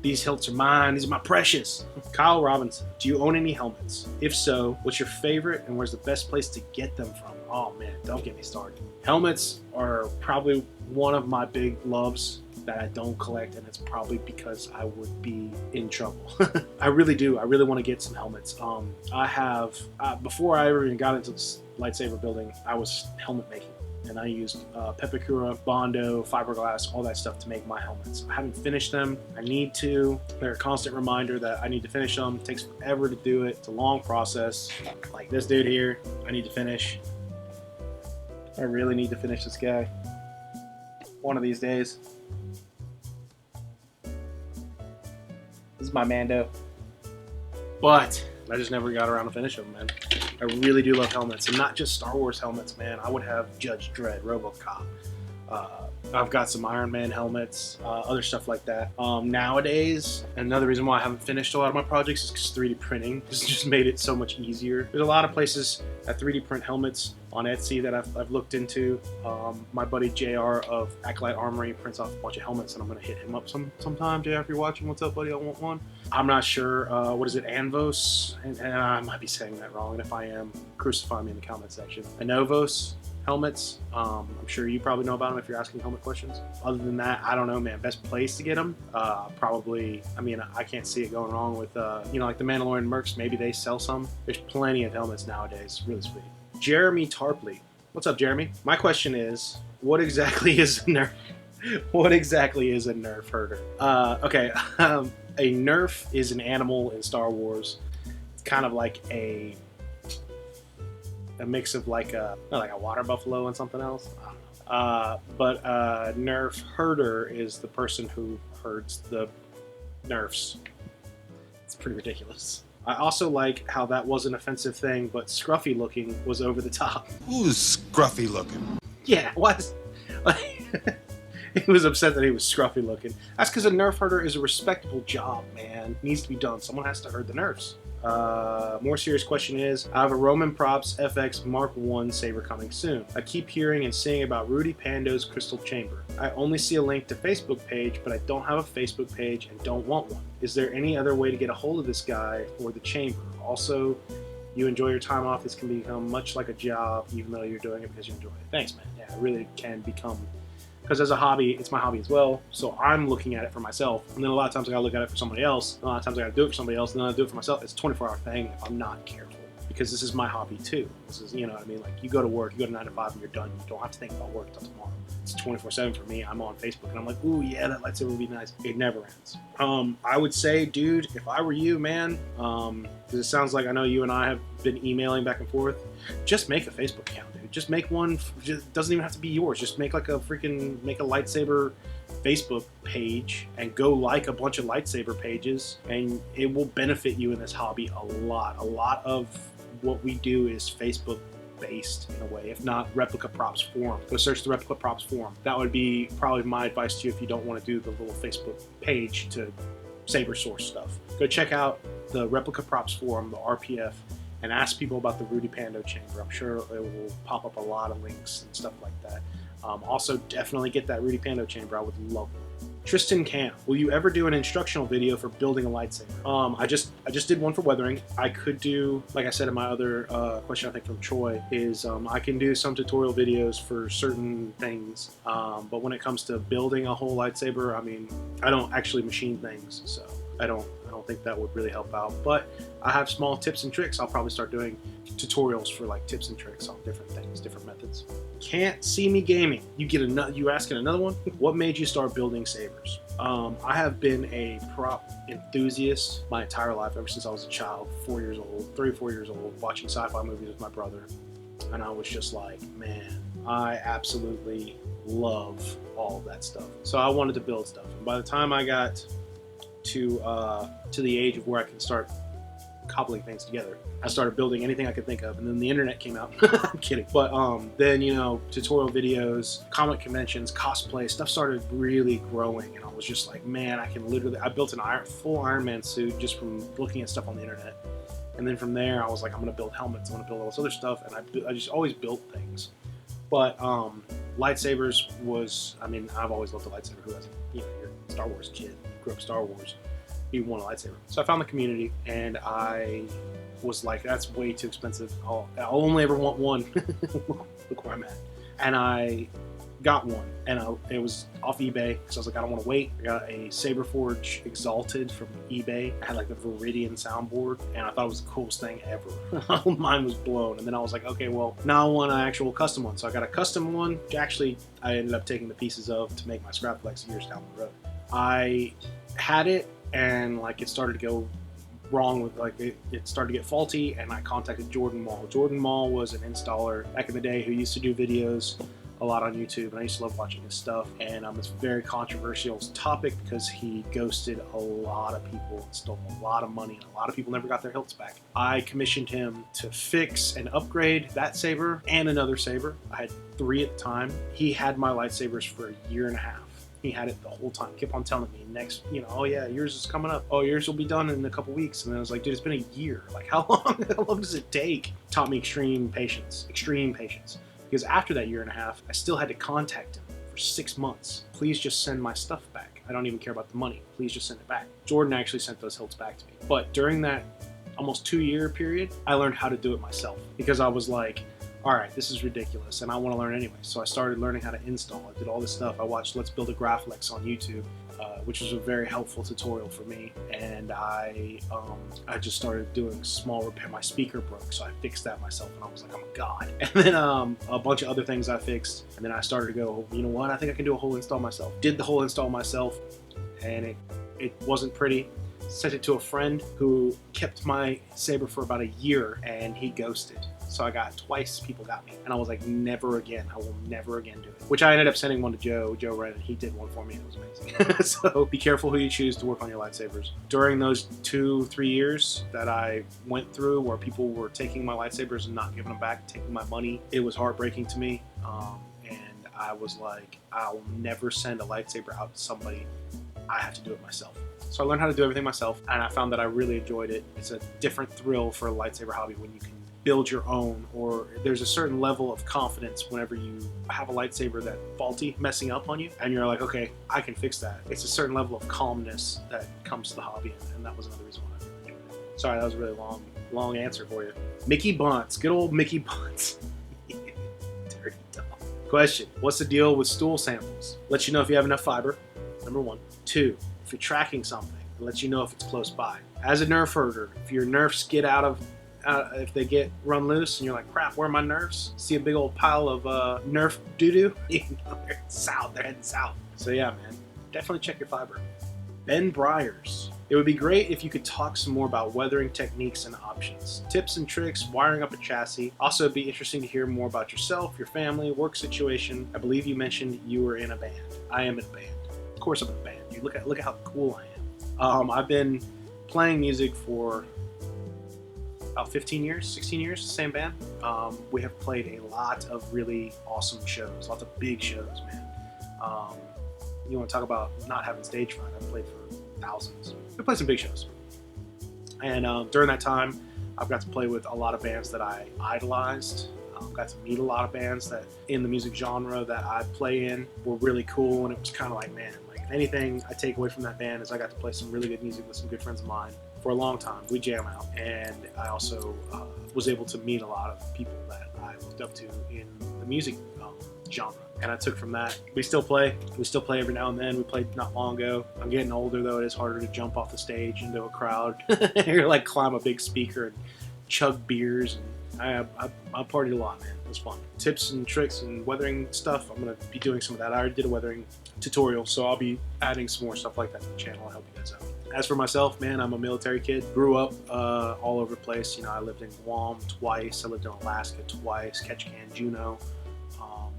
these hilts are mine. These are my precious. Kyle Robinson, do you own any helmets? If so, what's your favorite and where's the best place to get them from? Oh man, don't get me started. Helmets are probably one of my big loves that I don't collect, and it's probably because I would be in trouble. I really do. I really want to get some helmets. I have, before I ever even got into this lightsaber building, I was helmet making. And I used Pepakura, Bondo, fiberglass, all that stuff to make my helmets. I haven't finished them. I need to. They're a constant reminder that I need to finish them. It takes forever to do it. It's a long process. Like this dude here, I need to finish. I really need to finish this guy. One of these days. This is my Mando. But I just never got around to finishing them, man. I really do love helmets, and not just Star Wars helmets, man. I would have Judge Dredd, RoboCop. I've got some Iron Man helmets, other stuff like that. Nowadays, another reason why I haven't finished a lot of my projects is because 3D printing has just made it so much easier. There's a lot of places that 3D print helmets on Etsy that I've looked into. My buddy JR of Acolyte Armory prints off a bunch of helmets, and I'm going to hit him up sometime. JR, if you're watching, what's up, buddy? I want one. I'm not sure. What is it? Anvos? And I might be saying that wrong, and if I am, crucify me in the comment section. Anovos helmets. I'm sure you probably know about them if you're asking helmet questions. Other than that, I don't know, man. Best place to get them? Probably, I mean, I can't see it going wrong with, you know, like the Mandalorian mercs. Maybe they sell some. There's plenty of helmets nowadays. Really sweet. Jeremy Tarpley. What's up, Jeremy? My question is, what exactly is a Nerf? What exactly is a Nerf Herder? Okay, a Nerf is an animal in Star Wars. It's kind of like a mix of like a water buffalo and something else. I don't know. But Nerf Herder is the person who herds the Nerfs. It's pretty ridiculous. I also like how that was an offensive thing, but scruffy looking was over the top. Who's scruffy looking? Yeah, what? He was upset that he was scruffy looking. That's because a Nerf herder is a respectable job, man. It needs to be done. Someone has to herd the Nerfs. More serious question is, I have a Roman Props FX Mark I saber coming soon. I keep hearing and seeing about Rudy Pando's crystal chamber. I only see a link to Facebook page, but I don't have a Facebook page and don't want one. Is there any other way to get a hold of this guy or the chamber? Also, you enjoy your time off. This can become much like a job, even though you're doing it because you enjoy it. Thanks, man. Yeah, it really can become, because as a hobby, it's my hobby as well. So I'm looking at it for myself. And then a lot of times I gotta look at it for somebody else. A lot of times I gotta do it for somebody else, and then I do it for myself. It's a 24-hour thing if I'm not careful. Because this is my hobby too. This is, you know what I mean? Like, you go to work, you go to 9 to 5 and you're done. You don't have to think about work until tomorrow. It's 24/7 for me. I'm on Facebook and I'm like, ooh, yeah, that lightsaber would be nice. It never ends. I would say, dude, if I were you, man, because it sounds like I know you and I have been emailing back and forth, just make a Facebook account, dude. Just make one. Just doesn't even have to be yours. Just make like a lightsaber Facebook page and go like a bunch of lightsaber pages, and it will benefit you in this hobby a lot. A lot of what we do is Facebook based in a way, if not replica props forum. Go search the replica props forum. That would be probably my advice to you if you don't want to do the little Facebook page to saber source stuff. Go check out the replica props forum, the RPF, and ask people about the Rudy Pando chamber. I'm sure it will pop up a lot of links and stuff like that. Also, definitely get that Rudy Pando chamber. I would love it. Tristan Camp, will you ever do an instructional video for building a lightsaber? I just did one for weathering. I could do, like I said in my other question, I think from Troy, is I can do some tutorial videos for certain things, but when it comes to building a whole lightsaber, I mean, I don't actually machine things, so I don't think that would really help out. But I have small tips and tricks. I'll probably start doing tutorials for like tips and tricks on different things, different methods. Can't see me gaming. You asking another one? What made you start building sabers? I have been a prop enthusiast my entire life, ever since I was a child, 4 years old, 3 or 4 years old, watching sci-fi movies with my brother. And I was just like, man, I absolutely love all of that stuff. So I wanted to build stuff. And by the time I got to the age of where I can start cobbling things together, I started building anything I could think of, and then the internet came out. I'm kidding. But then, you know, tutorial videos, comic conventions, cosplay, stuff started really growing, and I was just like, man, I built a full Iron Man suit just from looking at stuff on the internet. And then from there, I was like, I'm going to build helmets, I'm going to build all this other stuff, and I just always built things. But lightsabers was, I mean, I've always loved a lightsaber. Who hasn't? You know, you're a Star Wars kid, grew up Star Wars, you want a lightsaber. So I found the community, and I was like, that's way too expensive. I'll only ever want one. Look where I'm at. And I got one, and it was off eBay, because I was like, I don't want to wait. I got a Saberforge Exalted from eBay. I had like the Viridian soundboard, and I thought it was the coolest thing ever. Mine was blown, and then I was like, okay, well, now I want an actual custom one. So I got a custom one, which actually I ended up taking the pieces of to make my scrap flex years down the road. I had it, and like it started to go wrong with, like, it started to get faulty, and I contacted Jordan Mall. Jordan Mall was an installer back in the day who used to do videos a lot on YouTube, and I used to love watching his stuff. And it's a very controversial topic because he ghosted a lot of people and stole a lot of money, and a lot of people never got their hilts back. I commissioned him to fix and upgrade that saber and another saber. I had 3 at the time. He had my lightsabers for a year and a half. He had it the whole time. Kept on telling me, next, you know, oh yeah, yours is coming up. Oh, yours will be done in a couple weeks. And then I was like, dude, it's been a year. Like, how long does it take? Taught me extreme patience. Because after that year and a half, I still had to contact him for 6 months. Please just send my stuff back. I don't even care about the money. Please just send it back. Jordan actually sent those hilts back to me. But during that almost 2-year period, I learned how to do it myself, because I was like, all right, this is ridiculous, and I want to learn anyway. So I started learning how to install. I did all this stuff. I watched Let's Build a Graflex on YouTube, which was a very helpful tutorial for me. And I just started doing small repair. My speaker broke, so I fixed that myself, and I was like, I'm a god. And then a bunch of other things I fixed, and then I started to go, you know what? I think I can do a whole install myself. Did the whole install myself, and it wasn't pretty. Sent it to a friend who kept my saber for about a year, and he ghosted. So I got twice people got me, and I was like, never again. I will never again do it. Which I ended up sending one to Joe Wren, and he did one for me, and it was amazing. So be careful who you choose to work on your lightsabers. During those 2-3 years that I went through where people were taking my lightsabers and not giving them back, taking my money, it was heartbreaking to me. And I was like, I'll never send a lightsaber out to somebody. I have to do it myself. So I learned how to do everything myself, and I found that I really enjoyed it. It's a different thrill for a lightsaber hobby when you can build your own, or there's a certain level of confidence whenever you have a lightsaber that's faulty, messing up on you, and you're like, okay, I can fix that. It's a certain level of calmness that comes to the hobby, and that was another reason why I really enjoyed it. Sorry, that was a really long answer for you. Mickey Bunts, good old Mickey Bunts. Dirty dog. Question, what's the deal with stool samples? Lets you know if you have enough fiber, number 1. 2, if you're tracking something, it lets you know if it's close by. As a Nerf herder, if your Nerfs get if they get run loose and you're like, crap, where are my Nerfs? See a big old pile of Nerf doo-doo? You know, they're south, they're heading south. So yeah, man, definitely check your fiber. Ben Briers, it would be great if you could talk some more about weathering techniques and options. Tips and tricks, wiring up a chassis. Also, it'd be interesting to hear more about yourself, your family, work situation. I believe you mentioned you were in a band. I am in a band. Of course I'm in a band. Dude, look at how cool I am. I've been playing music for about 15 years, 16 years, same band. We have played a lot of really awesome shows, lots of big shows, man. You want to talk about not having stage fright? I've played for thousands. We played some big shows. And during that time, I've got to play with a lot of bands that I idolized. Got to meet a lot of bands that in the music genre that I play in were really cool, and it was kind of like, man, like if anything I take away from that band is I got to play some really good music with some good friends of mine for a long time. We jam out, and I also was able to meet a lot of people that I looked up to in the music genre. And I took from that. We still play every now and then. We played not long ago. I'm getting older though. It is harder to jump off the stage into a crowd. You're like climb a big speaker and chug beers. And I partied a lot, man. It was fun. Tips and tricks and weathering stuff. I'm gonna be doing some of that. I already did a weathering tutorial, so I'll be adding some more stuff like that to the channel. I'll help you guys out. As for myself, man, I'm a military kid. Grew up all over the place. You know, I lived in Guam twice. I lived in Alaska twice. Ketchikan, Juneau.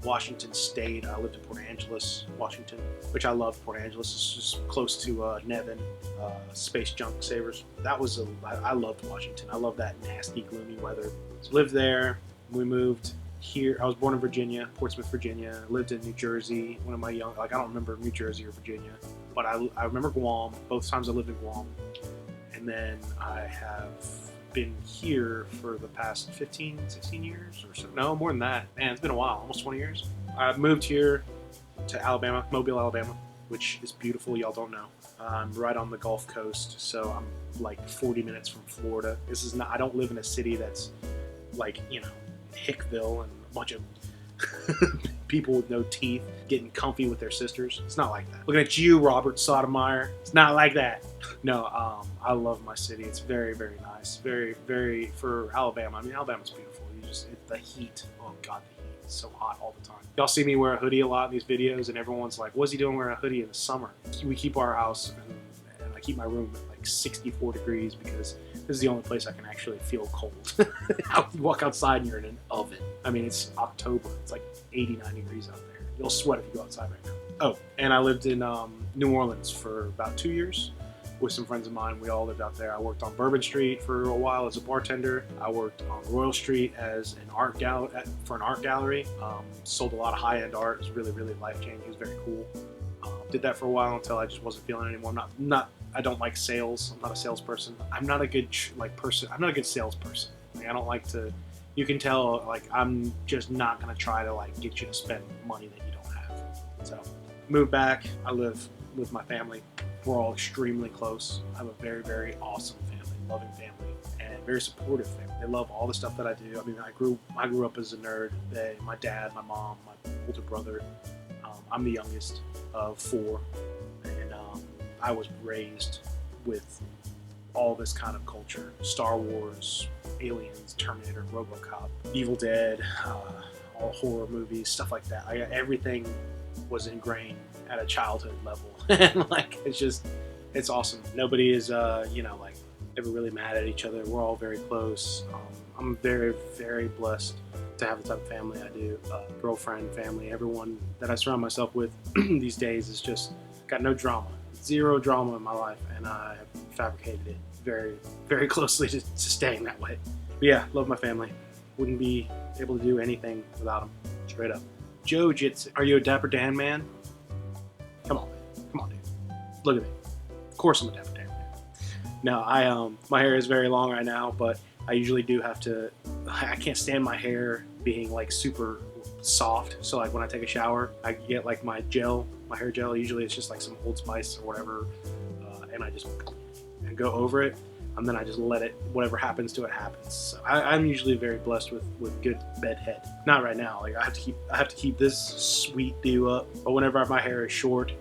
Washington State. I lived in Port Angeles, Washington, which I love. Port Angeles. It's just close to Nevin, space junk savers. I loved Washington. I love that nasty, gloomy weather. So lived there. We moved here. I was born in Virginia, Portsmouth, Virginia. Lived in New Jersey. One of my young, I don't remember New Jersey or Virginia, but I remember Guam. Both times I lived in Guam. And then I have been here for the past 15, 16 years or so. No, more than that. Man, it's been a while, almost 20 years. I moved here to Alabama, Mobile, Alabama, which is beautiful. Y'all don't know. I'm right on the Gulf Coast, so I'm like 40 minutes from Florida. This is not, I don't live in a city that's like, you know, Hickville and a bunch of people with no teeth getting comfy with their sisters. It's not like that. Looking at you, Robert Sotomayor. It's not like that. No, I love my city. It's very, very nice. Very, very, for Alabama. I mean, Alabama's beautiful. The heat. Oh, God, the heat. It's so hot all the time. Y'all see me wear a hoodie a lot in these videos, and everyone's like, what's he doing wearing a hoodie in the summer? We keep our house, and I keep my room at like 64 degrees because this is the only place I can actually feel cold. You walk outside and you're in an oven. I mean, it's October. It's like 89 degrees out there. You'll sweat if you go outside right now. Oh, and I lived in New Orleans for about 2 years with some friends of mine. We all lived out there. I worked on Bourbon Street for a while as a bartender. I worked on Royal Street as an art gallery. Sold a lot of high-end art. It was really, really life-changing. It was very cool. Did that for a while until I just wasn't feeling it anymore. I don't like sales. I'm not a salesperson. I'm not a good I'm not a good salesperson. Like, I don't like to. You can tell, like, I'm just not gonna try to like get you to spend money that you don't have. So, moved back. I live with my family. We're all extremely close. I have a very, very awesome family, loving family, and very supportive family. They love all the stuff that I do. I mean, I grew up as a nerd. My dad, my mom, my older brother. I'm the youngest of 4, and I was raised with all this kind of culture: Star Wars, Aliens, Terminator, RoboCop, Evil Dead, all horror movies, stuff like that. Everything was ingrained at a childhood level. And like, it's awesome. Nobody is, like ever really mad at each other. We're all very close. I'm very, very blessed to have the type of family I do. Girlfriend, family, everyone that I surround myself with these days is just got no drama. Zero drama in my life, and I have fabricated it very, very closely to staying that way. But yeah, love my family. Wouldn't be able to do anything without them. Straight up. Joe Jitsu. Are you a Dapper Dan man? Come on, man. Come on, dude. Look at me. Of course I'm a Dapper Dan man. No, my hair is very long right now, but I usually do have to. I can't stand my hair being like super soft. So like when I take a shower, I get like my hair gel. Usually it's just like some Old Spice or whatever, and I just go over it, and then I just let it. Whatever happens to it happens. So I'm usually very blessed with good bed head. Not right now. Like I have to keep this sweet do up. But whenever my hair is short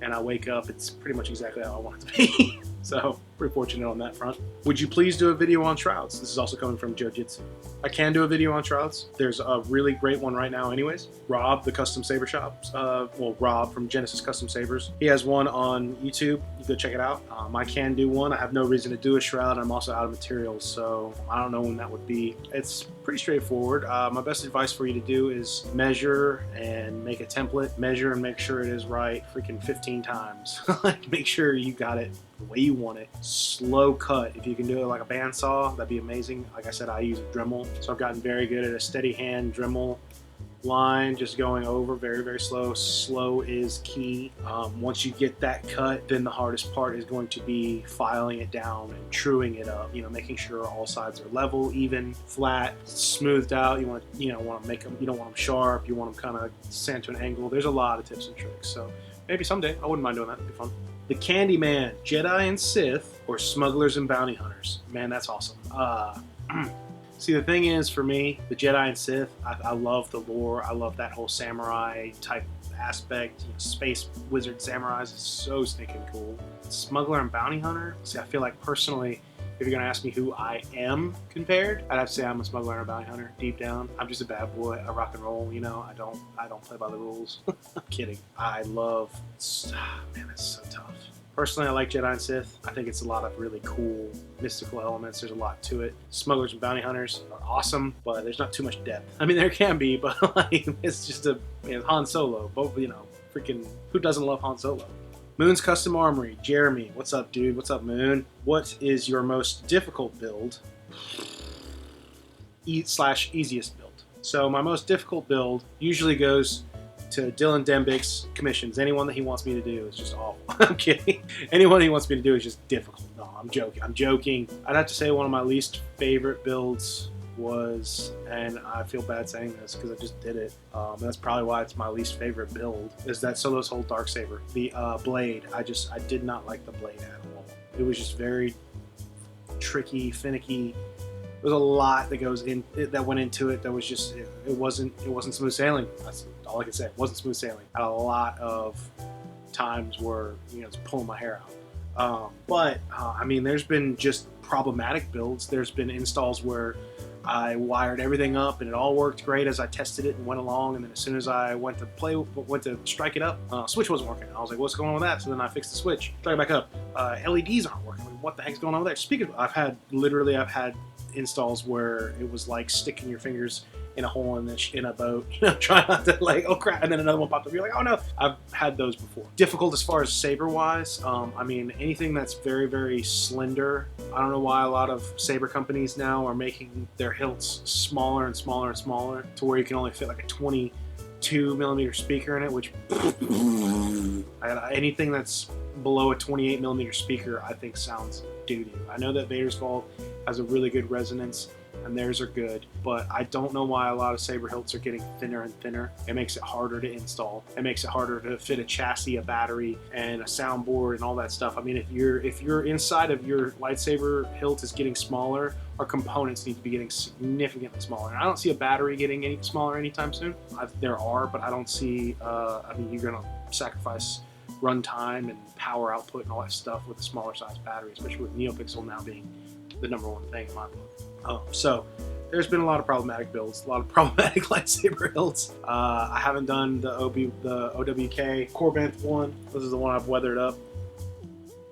and I wake up, it's pretty much exactly how I want it to be. So, pretty fortunate on that front. Would you please do a video on Shrouds? This is also coming from Joe Jitsu. I can do a video on Shrouds. There's a really great one right now anyways. Rob, the Custom Saber Shop. Rob from Genesis Custom Sabers. He has one on YouTube. You go check it out. I can do one. I have no reason to do a Shroud. I'm also out of materials, so I don't know when that would be. It's pretty straightforward. My best advice for you to do is measure and make a template. Measure and make sure it is right freaking 15 times. Make sure you got it the way you want it, slow cut. If you can do it like a bandsaw, that'd be amazing. Like I said, I use a Dremel, so I've gotten very good at a steady hand Dremel line, just going over very, very slow. Slow is key. Once you get that cut, then the hardest part is going to be filing it down and truing it up, you know, making sure all sides are level, even, flat, smoothed out. You want to make them, you don't want them sharp, you want them kind of sand to an angle. There's a lot of tips and tricks, so maybe someday I wouldn't mind doing that. It'd be fun. The Candyman, Jedi and Sith, or Smugglers and Bounty Hunters. Man, that's awesome. See, the thing is, for me, the Jedi and Sith, I love the lore. I love that whole samurai type aspect. You know, space wizard samurais is so stinking cool. Smuggler and Bounty Hunter, see, I feel like personally, if you're going to ask me who I am compared, I'd have to say I'm a smuggler and a bounty hunter deep down. I'm just a bad boy. I rock and roll, you know. I don't play by the rules. I'm kidding. I love, man, that's so tough. Personally, I like Jedi and Sith. I think it's a lot of really cool mystical elements. There's a lot to it. Smugglers and Bounty Hunters are awesome, but there's not too much depth. I mean, there can be, but like, it's just Han Solo. Both, you know, freaking, who doesn't love Han Solo? Moon's Custom Armory. Jeremy, what's up, dude? What's up, Moon? What is your most difficult build? / easiest build. So my most difficult build usually goes to Dylan Dembig's commissions. Anyone that he wants me to do is just awful. I'm kidding. Anyone he wants me to do is just difficult. No, I'm joking. I'd have to say one of my least favorite builds was, and I feel bad saying this because I just did it, that's probably why it's my least favorite build, is that Solo's whole Darksaber. The blade, I did not like the blade at all. It was just very tricky, finicky. There's a lot that went into it that was just, it wasn't smooth sailing. That's all I can say. It wasn't smooth sailing. I had a lot of times where, you know, it's pulling my hair out. I mean, there's been just problematic builds. There's been installs where I wired everything up and it all worked great as I tested it and went along, and then as soon as I went to strike it up, switch wasn't working. I was like, what's going on with that? So then I fixed the switch, started back up. LEDs aren't working. What the heck's going on with there? Speaking of, I've had installs where it was like sticking your fingers in a hole in a boat, you know, trying not to, like, oh crap, and then another one popped up. You're like, oh no. I've had those before. Difficult as far as saber wise. I mean, anything that's very, very slender. I don't know why a lot of saber companies now are making their hilts smaller and smaller and smaller to where you can only fit like a 22mm speaker in it, which anything that's below a 28mm speaker I think sounds doo-doo. I know that Vader's Vault has a really good resonance and theirs are good, but I don't know why a lot of saber hilts are getting thinner and thinner. It makes it harder to install. It makes it harder to fit a chassis, a battery, and a soundboard and all that stuff. I mean, if your inside of your lightsaber hilt is getting smaller, our components need to be getting significantly smaller. And I don't see a battery getting any smaller anytime soon. There are, but I don't see, I mean, you're gonna sacrifice runtime and power output and all that stuff with a smaller size battery, especially with NeoPixel now being the #1 thing in my book. So there's been a lot of problematic builds, a lot of problematic lightsaber hilts. I haven't done the OKW Corvanth one. This is the one I've weathered up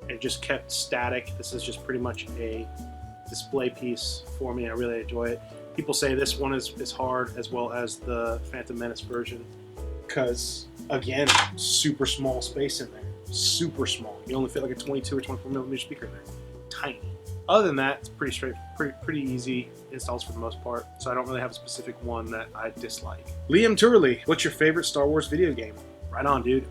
and just kept static. This is just pretty much a display piece for me. I really enjoy it. People say this one is hard, as well as the Phantom Menace version, because again, super small space in there. Super small. You only fit like a 22 or 24mm speaker in there. Tiny. Other than that, it's pretty easy installs for the most part, so I don't really have a specific one that I dislike. Liam Turley, what's your favorite Star Wars video game? Right on, dude.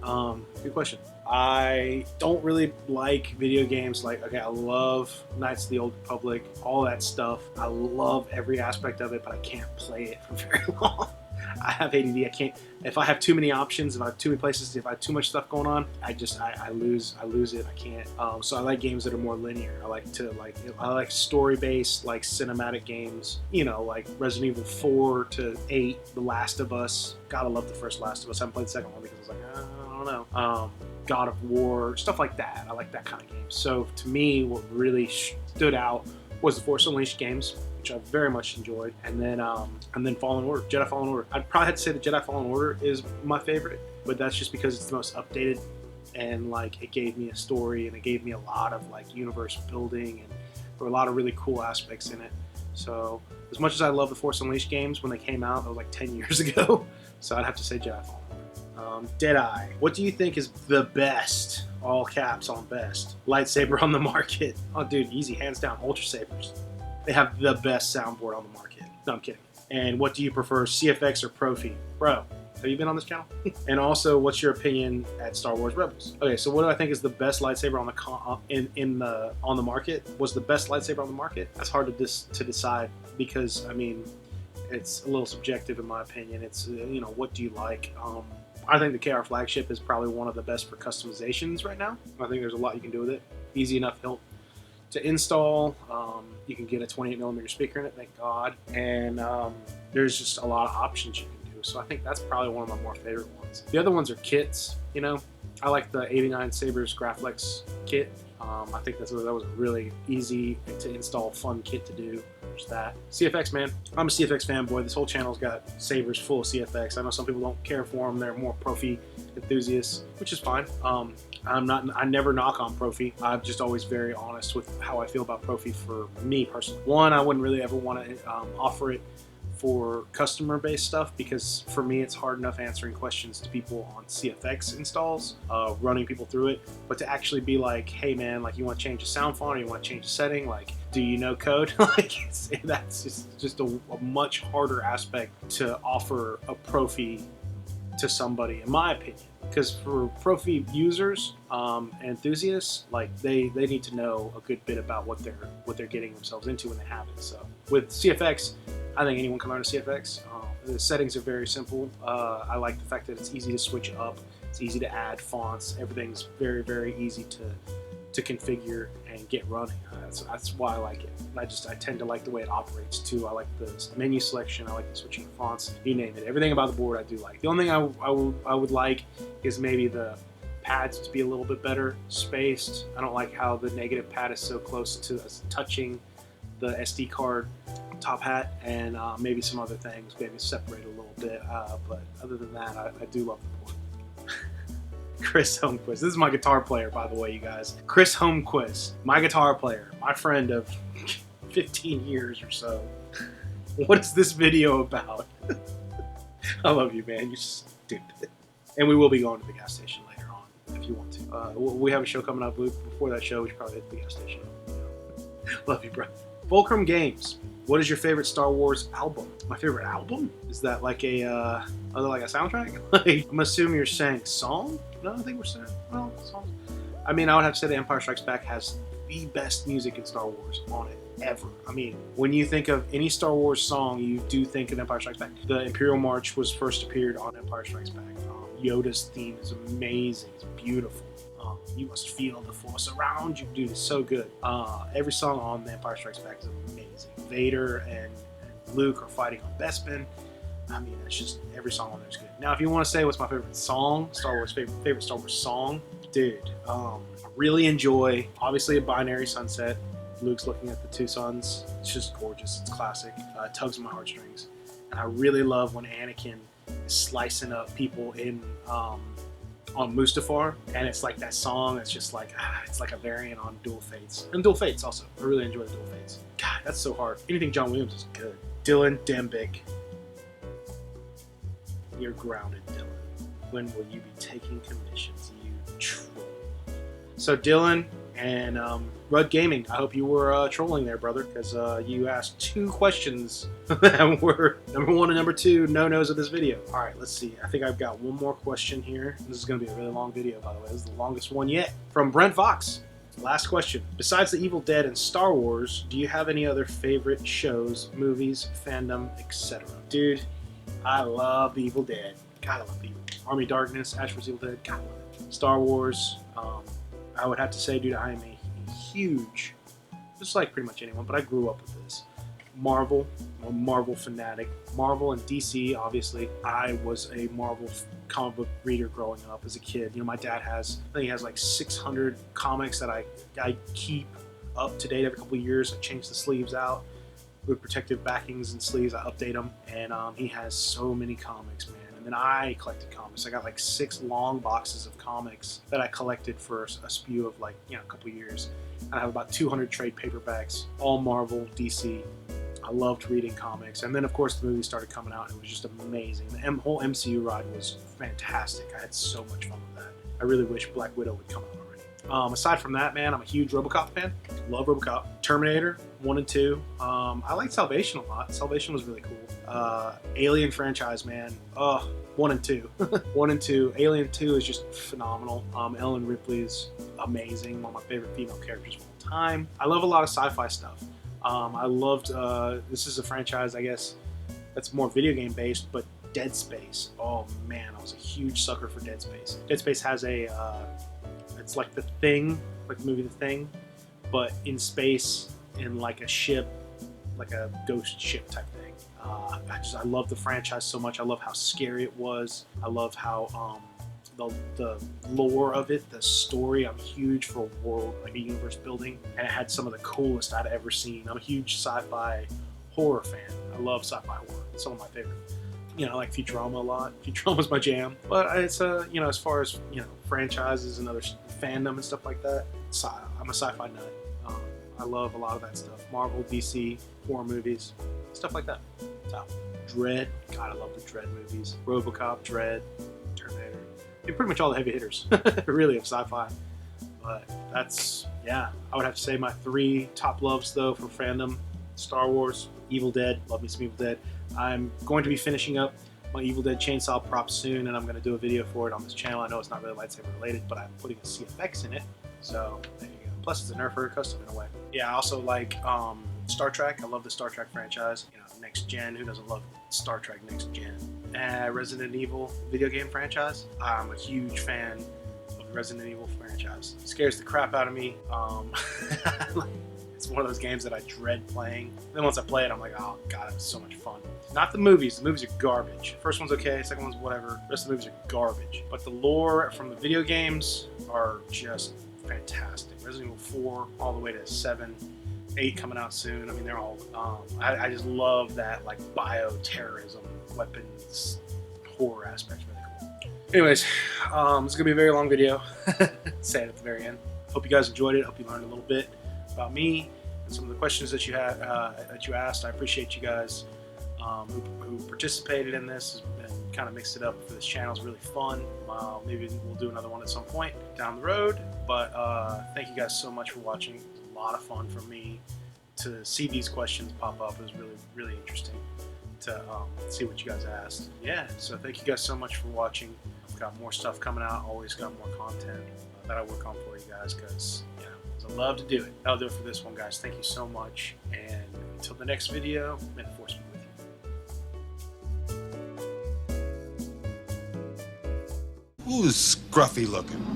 Good question. I don't really like video games like, okay, I love Knights of the Old Republic, all that stuff. I love every aspect of it, but I can't play it for very long. I have ADD. I can't. If I have too many options, if I have too many places, if I have too much stuff going on, I lose it. I can't. So I like games that are more linear. I like story-based, like cinematic games. You know, like Resident Evil 4 to 8, The Last of Us. Gotta love the first Last of Us. I haven't played the second one because I was like, I don't know. God of War, stuff like that. I like that kind of game. So to me, what really stood out was the Force Unleashed games, which I very much enjoyed, and then Fallen Order, Jedi Fallen Order. I'd probably have to say that Jedi Fallen Order is my favorite, but that's just because it's the most updated, and like it gave me a story and it gave me a lot of like universe building, and there were a lot of really cool aspects in it. So as much as I love the Force Unleashed games when they came out, that was like 10 years ago. So I'd have to say Jedi Fallen Order. Deadeye, what do you think is the best, all caps on best, lightsaber on the market? Oh, dude, easy, hands down, Ultra Sabers. They have the best soundboard on the market. No, I'm kidding. And what do you prefer, CFX or Profi? Bro, have you been on this channel? And also, what's your opinion at Star Wars Rebels? Okay, so what do I think is the best lightsaber on the on the market? Was the best lightsaber on the market? That's hard to decide because I mean, it's a little subjective in my opinion. It's you know, what do you like? I think the KR flagship is probably one of the best for customizations right now. I think there's a lot you can do with it. Easy enough to install. You can get a 28mm speaker in it, thank God. And there's just a lot of options you can do. So I think that's probably one of my more favorite ones. The other ones are kits, you know. I like the 89 Sabers Graflex kit. I think that was a really easy to install, fun kit to do. There's that. CFX, man. I'm a CFX fanboy. This whole channel's got Sabers full of CFX. I know some people don't care for them. They're more Profi enthusiasts, which is fine. I never knock on Profi. I'm just always very honest with how I feel about Profi for me personally. One, I wouldn't really ever want to offer it for customer-based stuff because for me it's hard enough answering questions to people on CFX installs, running people through it, but to actually be like, hey man, like you want to change the sound font or you want to change the setting, like do you know code? Like that's just a much harder aspect to offer a Profi to somebody, in my opinion. Because for Profi users and enthusiasts, like they need to know a good bit about what they're getting themselves into when they have it. So with CFX, I think anyone can learn a CFX. The settings are very simple. I like the fact that it's easy to switch up. It's easy to add fonts. Everything's very, very easy to configure and get running. That's why I like it. I tend to like the way it operates too. I like the menu selection. I like the switching of fonts. You name it. Everything about the board I do like. The only thing I would like is maybe the pads to be a little bit better spaced. I don't like how the negative pad is so close to touching the SD card top hat, and maybe some other things, maybe separate a little bit. But other than that, I do love the board. Chris Holmquist. This is my guitar player, by the way, you guys. Chris Holmquist, my guitar player, my friend of 15 years or so. What is this video about? I love you, man. You're stupid. And we will be going to the gas station later on if you want to. We have a show coming up. Before that show, we should probably hit the gas station. Love you, bro. Fulcrum Games. What is your favorite Star Wars album? My favorite album? Is that like a soundtrack? Like, I'm assuming you're saying song? No, I think we're saying, well, songs. I mean, I would have to say The Empire Strikes Back has the best music in Star Wars on it ever. I mean, when you think of any Star Wars song, you do think of Empire Strikes Back. The Imperial March was first appeared on Empire Strikes Back. Yoda's theme is amazing. It's beautiful. You must feel the force around you, dude. It's so good. Every song on The Empire Strikes Back is amazing. Vader and Luke are fighting on Bespin. I mean, it's just every song on there is good. Now, if you want to say what's my favorite song, favorite Star Wars song, dude, I really enjoy obviously A Binary Sunset. Luke's looking at the two suns. It's just gorgeous. It's classic. It tugs at my heartstrings. And I really love when Anakin is slicing up people in on Mustafar, and it's like that song. It's just like it's like a variant on Dual Fates, and Dual Fates also. I really enjoy the Dual Fates. God, that's so hard. Anything John Williams is good. Dylan Dembick, you're grounded, Dylan. When will you be taking commissions, you troll? So Dylan and Rudd Gaming, I hope you were trolling there, brother, because you asked two questions that were number one and number two no-nos of this video. All right, let's see. I think I've got one more question here. This is going to be a really long video, by the way. This is the longest one yet. From Brent Vox. Last question. Besides The Evil Dead and Star Wars, do you have any other favorite shows, movies, fandom, etc.? Dude, I love The Evil Dead. God, I love The Evil Dead. Army of Darkness, Ash vs. Evil Dead. God, I love it. Star Wars. I would have to say, dude, I am a huge, just like pretty much anyone, but I grew up with this. Marvel, I'm a Marvel fanatic. Marvel and DC, obviously. I was a Marvel comic book reader growing up as a kid. You know, my dad has, I think he has like 600 comics that I keep up to date every couple of years. I change the sleeves out with protective backings and sleeves. I update them, and he has so many comics, man. And then I collected comics. I got like 6 long boxes of comics that I collected for a spew of like, you know, a couple of years. I have about 200 trade paperbacks, all Marvel, DC. I loved reading comics. And then, of course, the movies started coming out, and it was just amazing. The whole MCU ride was fantastic. I had so much fun with that. I really wish Black Widow would come out already. Aside from that, man, I'm a huge RoboCop fan. Love RoboCop. Terminator 1 and 2. I liked Salvation a lot. Salvation was really cool. Alien franchise, man. 1 and 2. 1 and 2. Alien 2 is just phenomenal. Ellen Ripley is amazing. One of my favorite female characters of all time. I love a lot of sci-fi stuff. I loved, this is a franchise, I guess, that's more video game based, but Dead Space. Oh man, I was a huge sucker for Dead Space. Dead Space has a, it's like The Thing, like the movie The Thing, but in space, in like a ship, like a ghost ship type thing. I love the franchise so much. I love how scary it was. I love how the lore of it, the story. I'm huge for a world, like a universe building, and it had some of the coolest I'd ever seen. I'm a huge sci-fi horror fan. I love sci-fi horror. It's some of my favorite. I like Futurama a lot. Futurama's my jam. But it's as far as franchises and other fandom and stuff like that, I'm a sci-fi nut. I love a lot of that stuff. Marvel, DC, horror movies, stuff like that. So, Dredd. God, I love the Dredd movies. RoboCop, Dredd, Terminator. Pretty much all the heavy hitters, really, of sci-fi. But that's, I would have to say my 3 top loves, though, for fandom. Star Wars, Evil Dead. Love me some Evil Dead. I'm going to be finishing up my Evil Dead chainsaw prop soon, and I'm going to do a video for it on this channel. I know it's not really lightsaber related, but I'm putting a CFX in it. So, there you go. Plus, it's a Nerf Herder custom in a way. Yeah, I also like Star Trek. I love the Star Trek franchise. Next Gen. Who doesn't love Star Trek Next Gen? Resident Evil video game franchise. I'm a huge fan of the Resident Evil franchise. It scares the crap out of me. It's one of those games that I dread playing. Then once I play it, I'm like, oh god, it was so much fun. Not the movies. The movies are garbage. First one's okay, second one's whatever. The rest of the movies are garbage. But the lore from the video games are just fantastic. Resident Evil 4 all the way to 7. 8 coming out soon. I mean, they're all. I just love that like bioterrorism, weapons, horror aspect. Really cool. Anyways, it's gonna be a very long video. Say it at the very end. Hope you guys enjoyed it. Hope you learned a little bit about me and some of the questions that you had that you asked. I appreciate you guys who participated in this and kind of mixed it up for this channel. It's really fun. Maybe we'll do another one at some point down the road. But thank you guys so much for watching. A lot of fun for me to see these questions pop up. It was really, really interesting to see what you guys asked. Yeah, so thank you guys so much for watching. I've got more stuff coming out, always got more content that I work on for you guys because, I love to do it. That'll do it for this one, guys. Thank you so much. And until the next video, may the Force be with you. Who's scruffy looking?